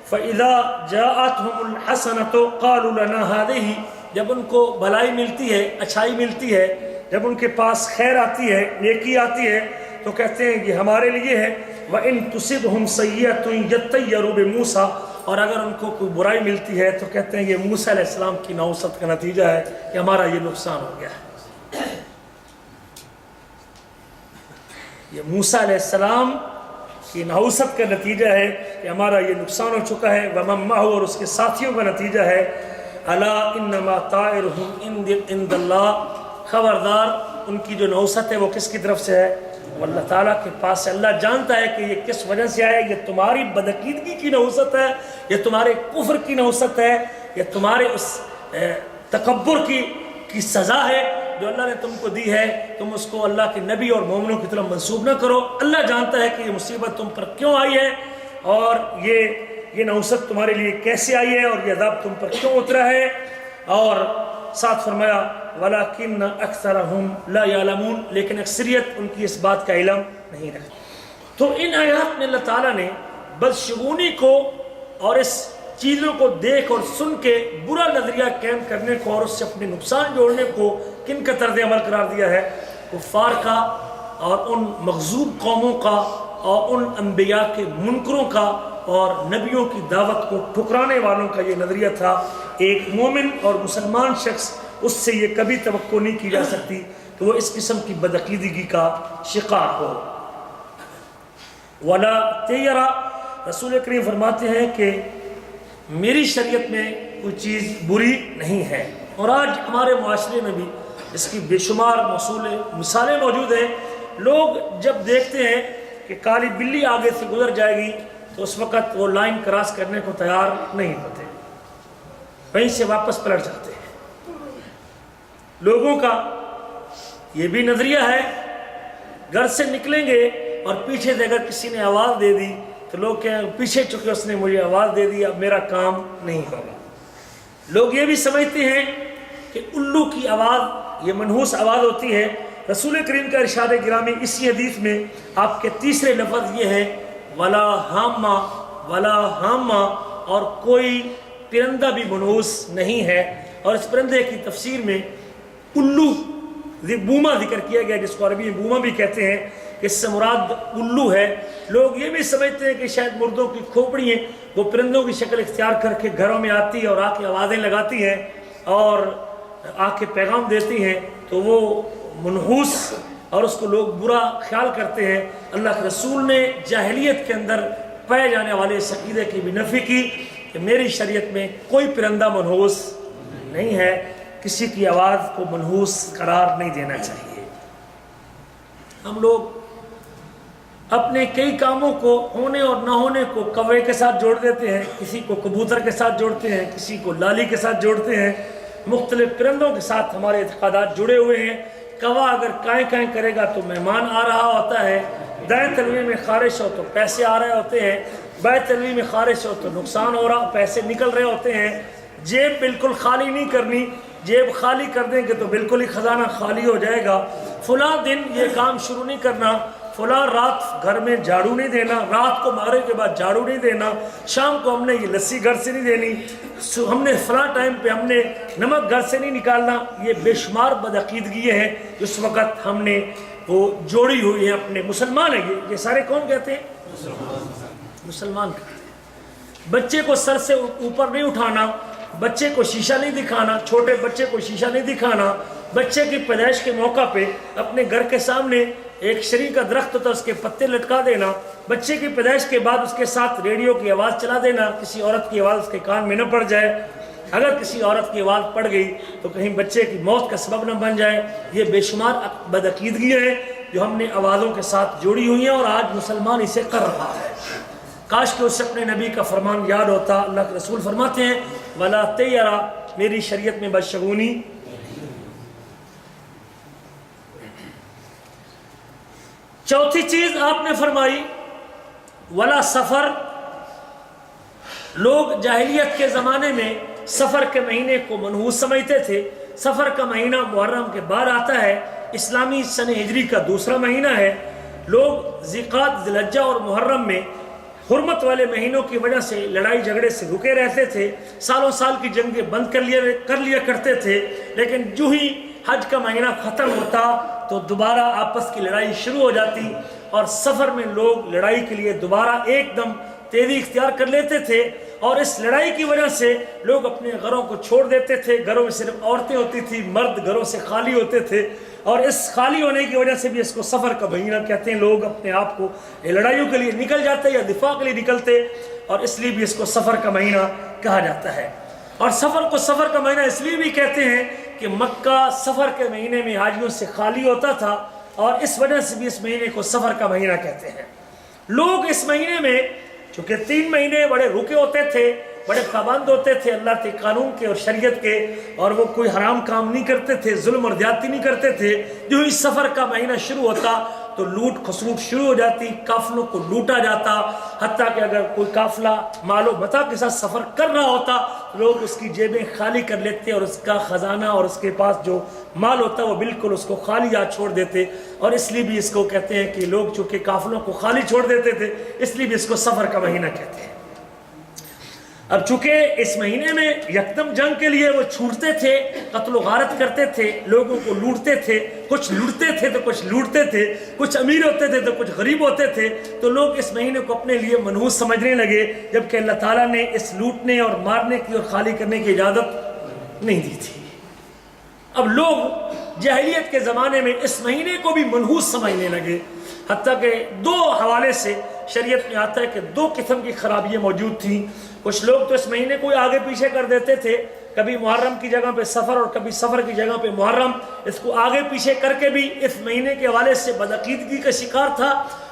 فَإِذَا جَاءَتْهُمُ الْحَسَنَةُ قَالُوا لَنَا هَٰذِهِ، جب ان کو بھلائی ملتی ہے، اچھائی ملتی ہے، جب ان کے پاس خیر آتی ہے، نیکی آتی ہے، تو کہتے ہیں یہ ہمارے لیے ہے. وَإِن تُصِبْهُمْ سَيِّئَةٌ يَطَّيَّرُوا بِمُوسَىٰ، اور اگر ان کو کوئی برائی ملتی ہے تو کہتے ہیں یہ موسیٰ علیہ السلام کی نحوست کا نتیجہ ہے کہ ہمارا یہ نقصان ہو گیا ہے. یہ موسیٰ علیہ السلام کی نحوست کا نتیجہ ہے کہ ہمارا یہ نقصان ہو چکا ہے. وَمَن مَّعَهُ، اور اس کے ساتھیوں کا نتیجہ ہے اَلَا إِنَّمَا طَائِرُهُمْ عِندَ اللَّهِ، خبردار ان کی جو نحوست ہے وہ کس کی طرف سے ہے؟ وہ اللہ تعالیٰ کے پاس سے. اللہ جانتا ہے کہ یہ کس وجہ سے آیا، یہ تمہاری بدعقیدگی کی نحوست ہے، یہ تمہارے کفر کی نحوست ہے، یہ تمہارے اس تکبر کی سزا ہے جو اللہ نے تم کو دی ہے. تم اس کو اللہ کے نبی اور مومنوں کی طرف منسوب نہ کرو. اللہ جانتا ہے کہ یہ مصیبت تم پر کیوں آئی ہے اور یہ نحوست تمہارے لیے کیسے آئی ہے اور یہ عذاب تم پر کیوں اترا ہے. اور ساتھ فرمایا وَلَكِنَّ أَكْثَرَهُمْ لَا يَعْلَمُونَ، لیکن اکثریت ان کی اس بات کا علم نہیں رکھتی. تو ان آیات میں اللہ تعالیٰ نے بدشگونی کو اور اس چیزوں کو دیکھ اور سن کے برا نظریہ قائم کرنے کو اور اس سے اپنے نقصان جوڑنے کو کن کا طرز عمل قرار دیا ہے؟ کفار کا اور ان مغضوب قوموں کا اور ان انبیاء کے منکروں کا اور نبیوں کی دعوت کو ٹھکرانے والوں کا یہ نظریہ تھا. ایک مومن اور مسلمان شخص اس سے یہ کبھی توقع نہیں کی جا سکتی کہ وہ اس قسم کی بدعقیدگی کا شکار ہو. وَلَا تَيَّرَ، رسول کریم فرماتے ہیں کہ میری شریعت میں کوئی چیز بری نہیں ہے. اور آج ہمارے معاشرے میں بھی اس کی بے شمار مثالیں موجود ہیں. لوگ جب دیکھتے ہیں کہ کالی بلی آگے سے گزر جائے گی تو اس وقت وہ لائن کراس کرنے کو تیار نہیں ہوتے، وہیں سے واپس پلٹ جاتے ہیں. لوگوں کا یہ بھی نظریہ ہے، گھر سے نکلیں گے اور پیچھے سے اگر کسی نے آواز دے دی تو لوگ کہیں پیچھے چکے اس نے مجھے آواز دے دی، اب میرا کام نہیں ہوگا. لوگ یہ بھی سمجھتے ہیں کہ الو کی آواز یہ منحوس آواز ہوتی ہے. رسول کریم کا ارشاد گرامی اسی حدیث میں آپ کے تیسرے لفظ یہ ہے ولا ہامہ، ولا ہامہ، اور کوئی پرندہ بھی منحوس نہیں ہے. اور اس پرندے کی تفسیر میں الو بوما ذکر کیا گیا، جس کو عربی میں بوما بھی کہتے ہیں، اس سے مراد الو ہے۔ لوگ یہ بھی سمجھتے ہیں کہ شاید مردوں کی کھوپڑی ہیں، وہ پرندوں کی شکل اختیار کر کے گھروں میں آتی ہے اور آ کے آوازیں لگاتی ہیں اور آ کے پیغام دیتی ہیں، تو وہ منحوس اور اس کو لوگ برا خیال کرتے ہیں۔ اللہ کے رسول نے جاہلیت کے اندر پائے جانے والے اس عقیدے کی بھی نفی کی کہ میری شریعت میں کوئی پرندہ منحوس نہیں ہے، کسی کی آواز کو منحوس قرار نہیں دینا چاہیے۔ ہم لوگ اپنے کئی کاموں کو ہونے اور نہ ہونے کو کوے کے ساتھ جوڑ دیتے ہیں، کسی کو کبوتر کے ساتھ جوڑتے ہیں، کسی کو لالی کے ساتھ جوڑتے ہیں، مختلف پرندوں کے ساتھ ہمارے اعتقادات جڑے ہوئے ہیں۔ کوا اگر کائیں کائیں کرے گا تو مہمان آ رہا ہوتا ہے، دائیں تلوے میں خارش ہو تو پیسے آ رہے ہوتے ہیں، بائیں تلوے میں خارش ہو تو نقصان ہو رہا، پیسے نکل رہے ہوتے ہیں۔ جیب بالکل خالی نہیں کرنی، جیب خالی کر دیں گے تو بالکل ہی خزانہ خالی ہو جائے گا۔ فلاں دن یہ کام شروع نہیں کرنا، فلاں رات گھر میں جھاڑو نہیں دینا، رات کو مغرب کے بعد جھاڑو نہیں دینا، شام کو ہم نے یہ لسی گھر سے نہیں دینی، ہم نے فلاں ٹائم پہ ہم نے نمک گھر سے نہیں نکالنا۔ یہ بے شمار بدعقیدگی ہیں اس وقت ہم نے وہ جوڑی ہوئی ہیں اپنے۔ مسلمان ہیں یہ سارے کون کہتے ہیں؟ مسلمان کہتے ہیں۔ بچے کو سر سے اوپر نہیں اٹھانا، بچے کو شیشہ نہیں دکھانا، چھوٹے بچے کو شیشہ نہیں دکھانا، بچے کی پیدائش کے موقع پہ اپنے گھر کے سامنے ایک شری کا درخت ہوتا ہے اس کے پتے لٹکا دینا، بچے کی پیدائش کے بعد اس کے ساتھ ریڈیو کی آواز چلا دینا، کسی عورت کی آواز اس کے کان میں نہ پڑ جائے، اگر کسی عورت کی آواز پڑ گئی تو کہیں بچے کی موت کا سبب نہ بن جائے۔ یہ بے شمار بدعقیدگیاں ہیں جو ہم نے آوازوں کے ساتھ جوڑی ہوئی ہیں اور آج مسلمان اسے کر رہا ہے۔ کاش کہ اسے اپنے نبی کا فرمان یاد ہوتا۔ اللہ کے رسول فرماتے ہیں وَلَا تَيَّرَا، میری شریعت میں بدشگونی۔ چوتھی چیز آپ نے فرمائی ولا سفر۔ لوگ جاہلیت کے زمانے میں سفر کے مہینے کو منحوس سمجھتے تھے۔ سفر کا مہینہ محرم کے بعد آتا ہے، اسلامی سن ہجری کا دوسرا مہینہ ہے۔ لوگ ذیقعد، ذی الحجہ اور محرم میں حرمت والے مہینوں کی وجہ سے لڑائی جھگڑے سے رکے رہتے تھے، سالوں سال کی جنگیں بند کر لیا کرتے تھے، لیکن جو ہی حج کا مہینہ ختم ہوتا تو دوبارہ آپس کی لڑائی شروع ہو جاتی اور سفر میں لوگ لڑائی کے لیے دوبارہ ایک دم تیزی اختیار کر لیتے تھے، اور اس لڑائی کی وجہ سے لوگ اپنے گھروں کو چھوڑ دیتے تھے۔ گھروں میں صرف عورتیں ہوتی تھی، مرد گھروں سے خالی ہوتے تھے، اور اس خالی ہونے کی وجہ سے بھی اس کو سفر کا مہینہ کہتے ہیں۔ لوگ اپنے آپ کو لڑائیوں کے لیے نکل جاتے یا دفاع کے لیے نکلتے، اور اس لیے بھی اس کو سفر کا مہینہ کہا جاتا ہے۔ اور سفر کو سفر کا مہینہ اس لیے بھی کہتے ہیں کہ مکہ سفر کے مہینے میں حاجیوں سے خالی ہوتا تھا، اور اس وجہ سے بھی اس مہینے کو سفر کا مہینہ کہتے ہیں۔ لوگ اس مہینے میں چونکہ 3 مہینے بڑے رکے ہوتے تھے، بڑے پابند ہوتے تھے اللہ کے قانون کے اور شریعت کے، اور وہ کوئی حرام کام نہیں کرتے تھے، ظلم اور زیادتی نہیں کرتے تھے۔ جو ہی سفر کا مہینہ شروع ہوتا تو لوٹ کھسوٹ شروع ہو جاتی، قافلوں کو لوٹا جاتا، حتیٰ کہ اگر کوئی قافلہ مال و متاع کے ساتھ سفر کر رہا ہوتا لوگ اس کی جیبیں خالی کر لیتے اور اس کا خزانہ اور اس کے پاس جو مال ہوتا وہ بالکل اس کو خالی یاد چھوڑ دیتے، اور اس لیے بھی اس کو کہتے ہیں کہ لوگ چونکہ قافلوں کو خالی چھوڑ دیتے تھے اس لیے بھی اس کو سفر کا مہینہ کہتے ہیں۔ اب چونکہ اس مہینے میں یکدم جنگ کے لیے وہ چھوٹتے تھے، قتل و غارت کرتے تھے، لوگوں کو لوٹتے تھے، کچھ لوٹتے تھے تو کچھ لوٹتے تھے، کچھ امیر ہوتے تھے تو کچھ غریب ہوتے تھے، تو لوگ اس مہینے کو اپنے لیے منحوس سمجھنے لگے، جبکہ اللہ تعالیٰ نے اس لوٹنے اور مارنے کی اور خالی کرنے کی اجازت نہیں دی تھی۔ اب لوگ جاہلیت کے زمانے میں اس مہینے کو بھی منحوس سمجھنے لگے، حتیٰ کہ 2 حوالے سے شریعت میں آتا ہے کہ 2 قسم کی خرابیاں موجود تھیں۔ کچھ لوگ تو اس مہینے کو آگے پیچھے کر دیتے تھے، کبھی محرم کی جگہ پہ سفر اور کبھی سفر کی جگہ پہ محرم، اس کو آگے پیچھے کر کے بھی اس مہینے کے حوالے سے بدعقیدگی کا شکار تھا۔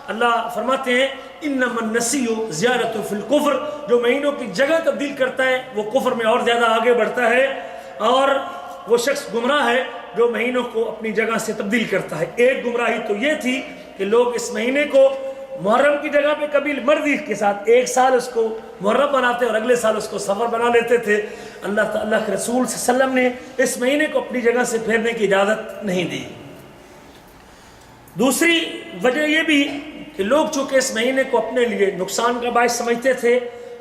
اللہ فرماتے ہیں انما النسیء زیادۃ فی الکفر، جو مہینوں کی جگہ تبدیل کرتا ہے وہ کفر میں اور زیادہ آگے بڑھتا ہے، اور وہ شخص گمراہ ہے جو مہینوں کو اپنی جگہ سے تبدیل کرتا ہے۔ ایک گمراہی تو یہ تھی کہ لوگ اس مہینے کو محرم کی جگہ پہ کبھی مرضی کے ساتھ ایک سال اس کو محرم بناتے اور اگلے سال اس کو سفر بنا لیتے تھے۔ اللہ کے رسول صلی اللہ علیہ وسلم نے اس مہینے کو اپنی جگہ سے پھیرنے کی اجازت نہیں دی۔ دوسری وجہ یہ بھی کہ لوگ چونکہ اس مہینے کو اپنے لیے نقصان کا باعث سمجھتے تھے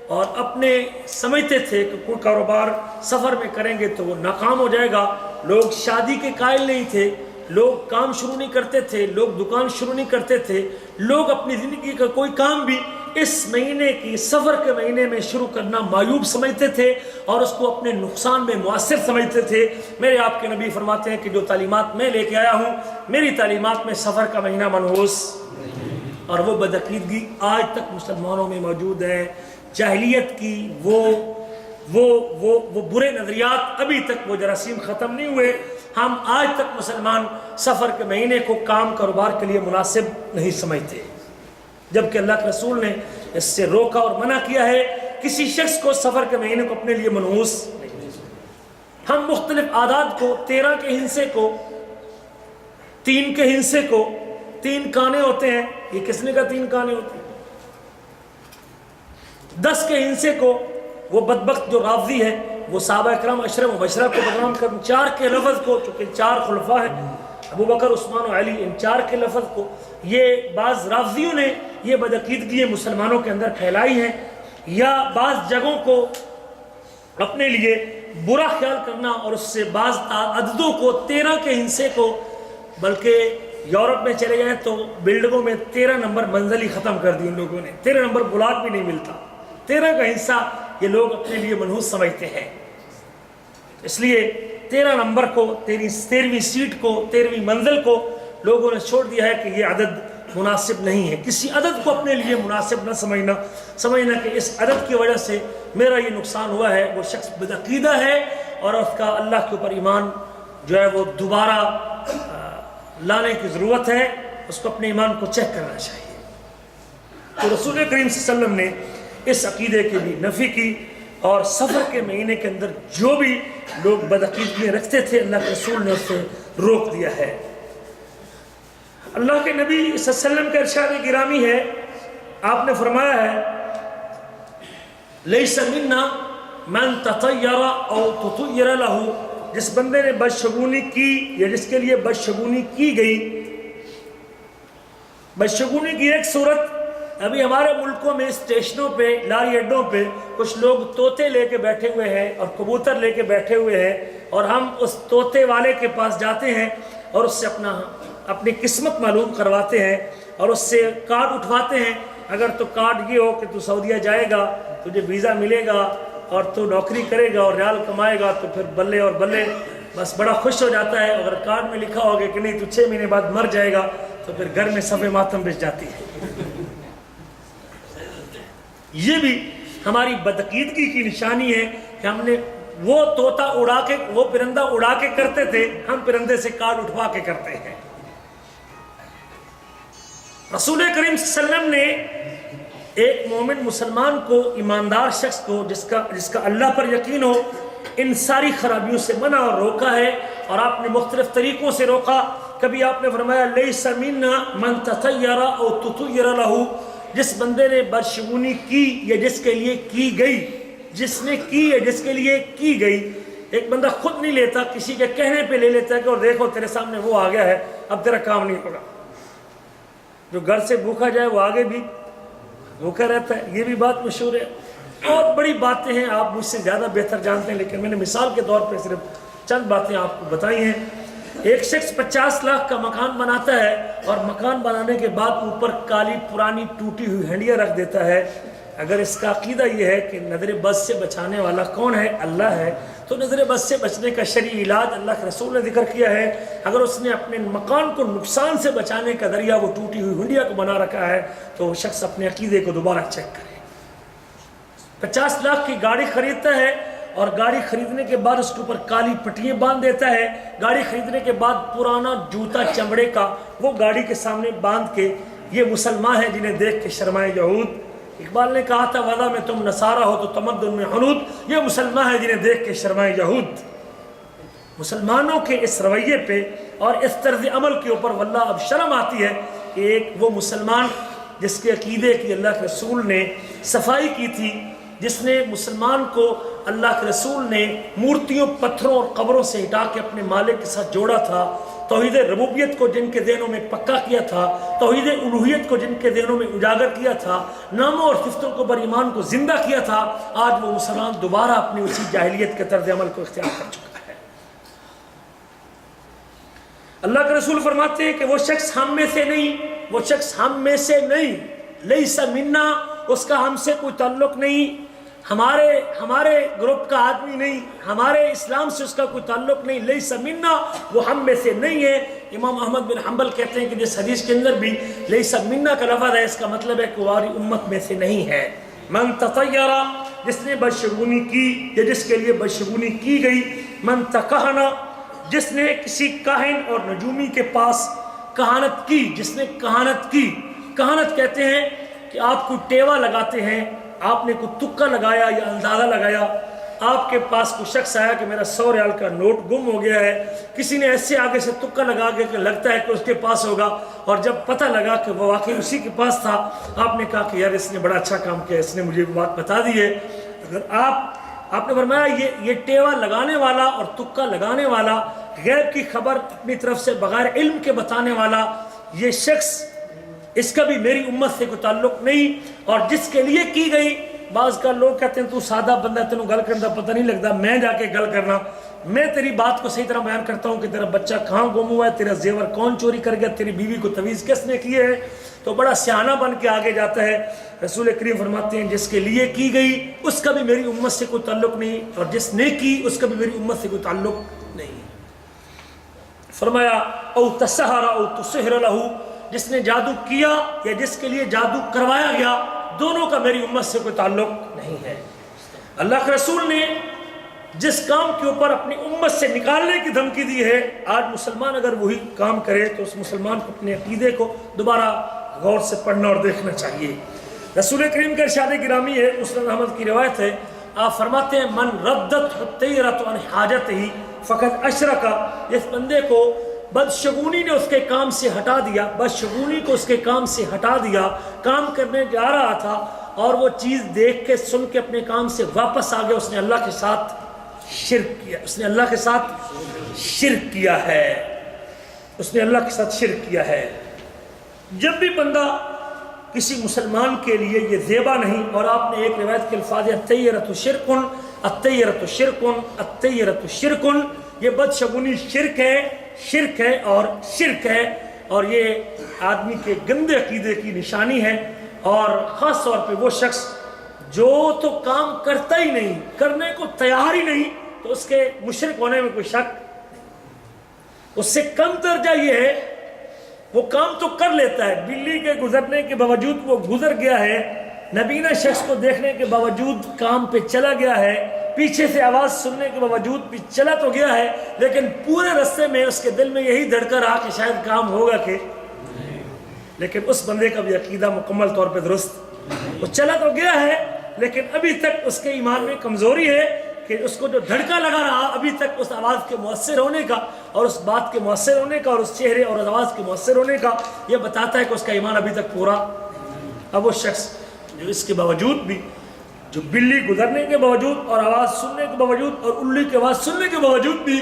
اور اپنے سمجھتے تھے کہ کوئی کاروبار سفر میں کریں گے تو وہ ناکام ہو جائے گا، لوگ شادی کے قائل نہیں تھے، لوگ کام شروع نہیں کرتے تھے، لوگ دکان شروع نہیں کرتے تھے، لوگ اپنی زندگی کا کوئی کام بھی اس مہینے کی سفر کے مہینے میں شروع کرنا معیوب سمجھتے تھے اور اس کو اپنے نقصان میں مؤثر سمجھتے تھے۔ میرے آپ کے نبی فرماتے ہیں کہ جو تعلیمات میں لے کے آیا ہوں، میری تعلیمات میں سفر کا مہینہ منحوس، اور وہ بدعقیدگی آج تک مسلمانوں میں موجود ہے۔ جاہلیت کی وہ برے نظریات ابھی تک وہ جراثیم ختم نہیں ہوئے۔ ہم آج تک مسلمان سفر کے مہینے کو کام کاروبار کے لیے مناسب نہیں سمجھتے، جبکہ اللہ کے رسول نے اس سے روکا اور منع کیا ہے کسی شخص کو سفر کے مہینے کو اپنے لیے منحوس نہیں۔ ہم مختلف عادات کو 13 کے ہندسے کو 3 کے ہندسے کو 3 کانے ہوتے ہیں، یہ کس نے کا 3 کانے ہوتے ہیں؟ 10 کے ہندسے کو وہ بدبخت جو رافضی ہے وہ صحابہ اکرام عشرہ مبشرہ کو بدنام کر 4 کے لفظ کو، چونکہ 4 خلفاء ہیں ابو بکر عثمان و علی، ان 4 کے لفظ کو یہ بعض رافضیوں نے یہ بدعقیدگی مسلمانوں کے اندر پھیلائی ہیں، یا بعض جگہوں کو اپنے لیے برا خیال کرنا اور اس سے بعض عددوں کو 13 کے ہندسے کو، بلکہ یورپ میں چلے جائیں تو بلڈنگوں میں 13 نمبر منزل ہی ختم کر دی ان لوگوں نے، 13 نمبر بلاک بھی نہیں ملتا، 13 کا حصہ یہ لوگ اپنے لیے منحوس سمجھتے ہیں۔ اس لیے 13 نمبر کو، 13ویں سیٹ کو، 13ویں منزل کو لوگوں نے چھوڑ دیا ہے کہ یہ عدد مناسب نہیں ہے۔ کسی عدد کو اپنے لیے مناسب نہ سمجھنا کہ اس عدد کی وجہ سے میرا یہ نقصان ہوا ہے، وہ شخص بدعقیدہ ہے اور اس کا اللہ کے اوپر ایمان جو ہے وہ دوبارہ لانے کی ضرورت ہے، اس کو اپنے ایمان کو چیک کرنا چاہیے۔ تو رسول کریم صلی اللہ علیہ وسلم نے اس عقیدے کی بھی نفی کی، اور سفر کے مہینے کے اندر جو بھی لوگ بدعقیدگیاں رکھتے تھے اللہ کے رسول نے اس سے روک دیا ہے۔ اللہ کے نبی صلی اللہ علیہ وسلم کا ارشاد گرامی ہے، آپ نے فرمایا ہے لیس منا من تطیر او تطیر لہ، جس بندے نے بدشگونی کی یا جس کے لیے بدشگونی کی گئی۔ بدشگونی کی ایک صورت، ابھی ہمارے ملکوں میں اسٹیشنوں پہ، لاری اڈوں پہ کچھ لوگ طوطے لے کے بیٹھے ہوئے ہیں اور کبوتر لے کے بیٹھے ہوئے ہیں، اور ہم اس طوطے والے کے پاس جاتے ہیں اور اس سے اپنی قسمت معلوم کرواتے ہیں اور اس سے کارڈ اٹھواتے ہیں۔ اگر تو کارڈ یہ ہو کہ تو سعودیہ جائے گا، تجھے ویزا ملے گا اور تو نوکری کرے گا اور ریال کمائے گا، تو پھر بلے اور بلے، بس بڑا خوش ہو جاتا ہے۔ اگر کارڈ میں لکھا ہوگا کہ نہیں تو 6 مہینے بعد مر جائے گا، تو پھر گھر میں صف ماتم بچ جاتی ہے۔ یہ بھی ہماری بدعقیدگی کی نشانی ہے کہ ہم نے وہ طوطا اڑا کے، وہ پرندہ اڑا کے کرتے تھے، ہم پرندے سے کارڈ اٹھوا کے کرتے ہیں۔ رسول کریم صلی اللہ علیہ وسلم نے ایک مومن مسلمان کو، ایماندار شخص کو جس کا اللہ پر یقین ہو، ان ساری خرابیوں سے منع اور روکا ہے، اور آپ نے مختلف طریقوں سے روکا۔ کبھی آپ نے فرمایا لیس منا من تطیر او تطیر لہ، جس بندے نے بدشگونی کی یا جس کے لیے کی گئی، جس نے کی یا جس کے لیے کی گئی۔ ایک بندہ خود نہیں لیتا، کسی کے کہنے پہ لے لیتا ہے کہ اور دیکھو تیرے سامنے وہ آ گیا ہے، اب تیرا کام نہیں ہوگا۔ جو گھر سے بھوکا جائے وہ آگے بھی بھوکا رہتا ہے، یہ بھی بات مشہور ہے۔ اور بڑی باتیں ہیں، آپ مجھ سے زیادہ بہتر جانتے ہیں، لیکن میں نے مثال کے طور پہ صرف چند باتیں آپ کو بتائی ہیں۔ ایک شخص 50 لاکھ کا مکان بناتا ہے اور مکان بنانے کے بعد اوپر کالی پرانی ٹوٹی ہوئی ہنڈیاں رکھ دیتا ہے۔ اگر اس کا عقیدہ یہ ہے کہ نظر بد سے بچانے والا کون ہے؟ اللہ ہے، تو نظر بد سے بچنے کا شرعی علاج اللہ کے رسول نے ذکر کیا ہے۔ اگر اس نے اپنے مکان کو نقصان سے بچانے کا ذریعہ وہ ٹوٹی ہوئی ہنڈیا کو بنا رکھا ہے، تو وہ شخص اپنے عقیدے کو دوبارہ چیک کرے۔ 50 لاکھ کی گاڑی خریدتا ہے اور گاڑی خریدنے کے بعد اس کے اوپر کالی پٹیاں باندھ دیتا ہے۔ گاڑی خریدنے کے بعد پرانا جوتا چمڑے کا وہ گاڑی کے سامنے باندھ کے، یہ مسلمان ہیں جنہیں دیکھ کے شرمائے یہود۔ اقبال نے کہا تھا وضع میں تم نصارہ ہو تو تمدن میں حنود، یہ مسلمان ہیں جنہیں دیکھ کے شرمائے یہود۔ مسلمانوں کے اس رویے پہ اور اس طرز عمل کے اوپر واللہ اب شرم آتی ہے کہ ایک وہ مسلمان جس کے عقیدے کی اللہ کے رسول نے صفائی کی تھی، جس نے مسلمان کو اللہ کے رسول نے مورتیوں، پتھروں اور قبروں سے ہٹا کے اپنے مالک کے ساتھ جوڑا تھا، توحید ربوبیت کو جن کے ذہنوں میں پکا کیا تھا، توحید الوہیت کو جن کے ذہنوں میں اجاگر کیا تھا، ناموں اور صفتوں کو بر ایمان کو زندہ کیا تھا، آج وہ مسلمان دوبارہ اپنی اسی جاہلیت کے طرز عمل کو اختیار کر چکا ہے۔ اللہ کے رسول فرماتے ہیں کہ وہ شخص ہم میں سے نہیں، وہ شخص ہم میں سے نہیں، لیس منا، اس کا ہم سے کوئی تعلق نہیں، ہمارے گروپ کا آدمی نہیں، ہمارے اسلام سے اس کا کوئی تعلق نہیں، لیس منا، وہ ہم میں سے نہیں ہے۔ امام احمد بن حنبل کہتے ہیں کہ جس حدیث کے اندر بھی لیس منا کا لفظ ہے، اس کا مطلب ہے کہ وہ ہماری امت میں سے نہیں ہے۔ من تطیر، جس نے بدشگونی کی یا جس کے لیے بدشگونی کی گئی، من تکہنا، جس نے کسی کاہن اور نجومی کے پاس کہانت کی، جس نے کہانت کی، کہانت کہتے ہیں کہ آپ کوئی ٹیوا لگاتے ہیں، آپ نے کوئی تکہ لگایا یا اندازہ لگایا، آپ کے پاس کوئی شخص آیا کہ میرا 100 ریال کا نوٹ گم ہو گیا ہے، کسی نے ایسے آگے سے تکہ لگا کے کہ لگتا ہے کہ اس کے پاس ہوگا، اور جب پتہ لگا کہ وہ واقعی اسی کے پاس تھا، آپ نے کہا کہ یار اس نے بڑا اچھا کام کیا، اس نے مجھے بات بتا دی ہے۔ اگر آپ نے فرمایا یہ ٹیوا لگانے والا اور تکہ لگانے والا، غیب کی خبر اپنی طرف سے بغیر علم کے بتانے والا، یہ شخص، اس کا بھی میری امت سے کوئی تعلق نہیں۔ اور جس کے لیے کی گئی، بعض کا لوگ کہتے ہیں تو سادہ بندہ، تینوں گل کرنے کا پتہ نہیں لگتا، میں جا کے گل کرنا، میں تیری بات کو صحیح طرح بیان کرتا ہوں کہ تیرا بچہ کہاں گم ہوا ہے، تیرا زیور کون چوری کر گیا، تیری بیوی کو تویز کس نے کیے ہے، تو بڑا سیانہ بن کے آگے جاتا ہے۔ رسول کریم فرماتے ہیں جس کے لیے کی گئی اس کا بھی میری امت سے کوئی تعلق نہیں، اور جس نے کی اس کا بھی میری امت سے کوئی تعلق نہیں۔ فرمایا او تسحر او تسحر لہو، جس نے جادو کیا یا جس کے لیے جادو کروایا گیا، دونوں کا میری امت سے کوئی تعلق نہیں ہے۔ اللہ کے رسول نے جس کام کے اوپر اپنی امت سے نکالنے کی دھمکی دی ہے، آج مسلمان اگر وہی کام کرے تو اس مسلمان کو اپنے عقیدے کو دوبارہ غور سے پڑھنا اور دیکھنا چاہیے۔ رسول کریم کا ارشاد گرامی ہے، مسند احمد کی روایت ہے، آپ فرماتے ہیں من ردت الطیرۃ عن حاجتہ فقد اشرک، اس بندے کو بدشگونی نے اس کے کام سے ہٹا دیا، بدشگونی کو اس کے کام سے ہٹا دیا، کام کرنے جا رہا تھا اور وہ چیز دیکھ کے سن کے اپنے کام سے واپس آ گیا، اس نے اللہ کے ساتھ شرک کیا، اس نے اللہ کے ساتھ شرک کیا ہے، اس نے اللہ کے ساتھ شرک کیا ہے۔ جب بھی بندہ کسی مسلمان کے لیے یہ زیبا نہیں، اور آپ نے ایک روایت کے الفاظ الطیرۃ شرکن، الطیرۃ شرکن، الطیرۃ شرکن، یہ بدشگونی شرک ہے، شرک ہے اور شرک ہے، اور یہ آدمی کے گندے عقیدے کی نشانی ہے۔ اور خاص طور پہ وہ شخص جو تو کام کرتا ہی نہیں، کرنے کو تیار ہی نہیں، تو اس کے مشرک ہونے میں کوئی شک نہیں۔ اس سے کم درجہ یہ ہے وہ کام تو کر لیتا ہے، بلی کے گزرنے کے باوجود وہ گزر گیا ہے، نبینا شخص کو دیکھنے کے باوجود کام پہ چلا گیا ہے، پیچھے سے آواز سننے کے باوجود بھی چلا تو گیا ہے، لیکن پورے راستے میں اس کے دل میں یہی دھڑکا رہا کہ شاید کام ہوگا کہ، لیکن اس بندے کا بھی عقیدہ مکمل طور پہ درست، وہ چلا تو گیا ہے لیکن ابھی تک اس کے ایمان میں کمزوری ہے کہ اس کو جو دھڑکا لگا رہا ابھی تک اس آواز کے مؤثر ہونے کا اور اس بات کے مؤثر ہونے کا اور اس چہرے اور آواز کے مؤثر ہونے کا یہ بتاتا ہے کہ اس کا ایمان ابھی تک پورا۔ اب وہ شخص جو اس کے باوجود بھی، جو بلی گزرنے کے باوجود اور آواز سننے کے باوجود اور الو کی آواز سننے کے باوجود بھی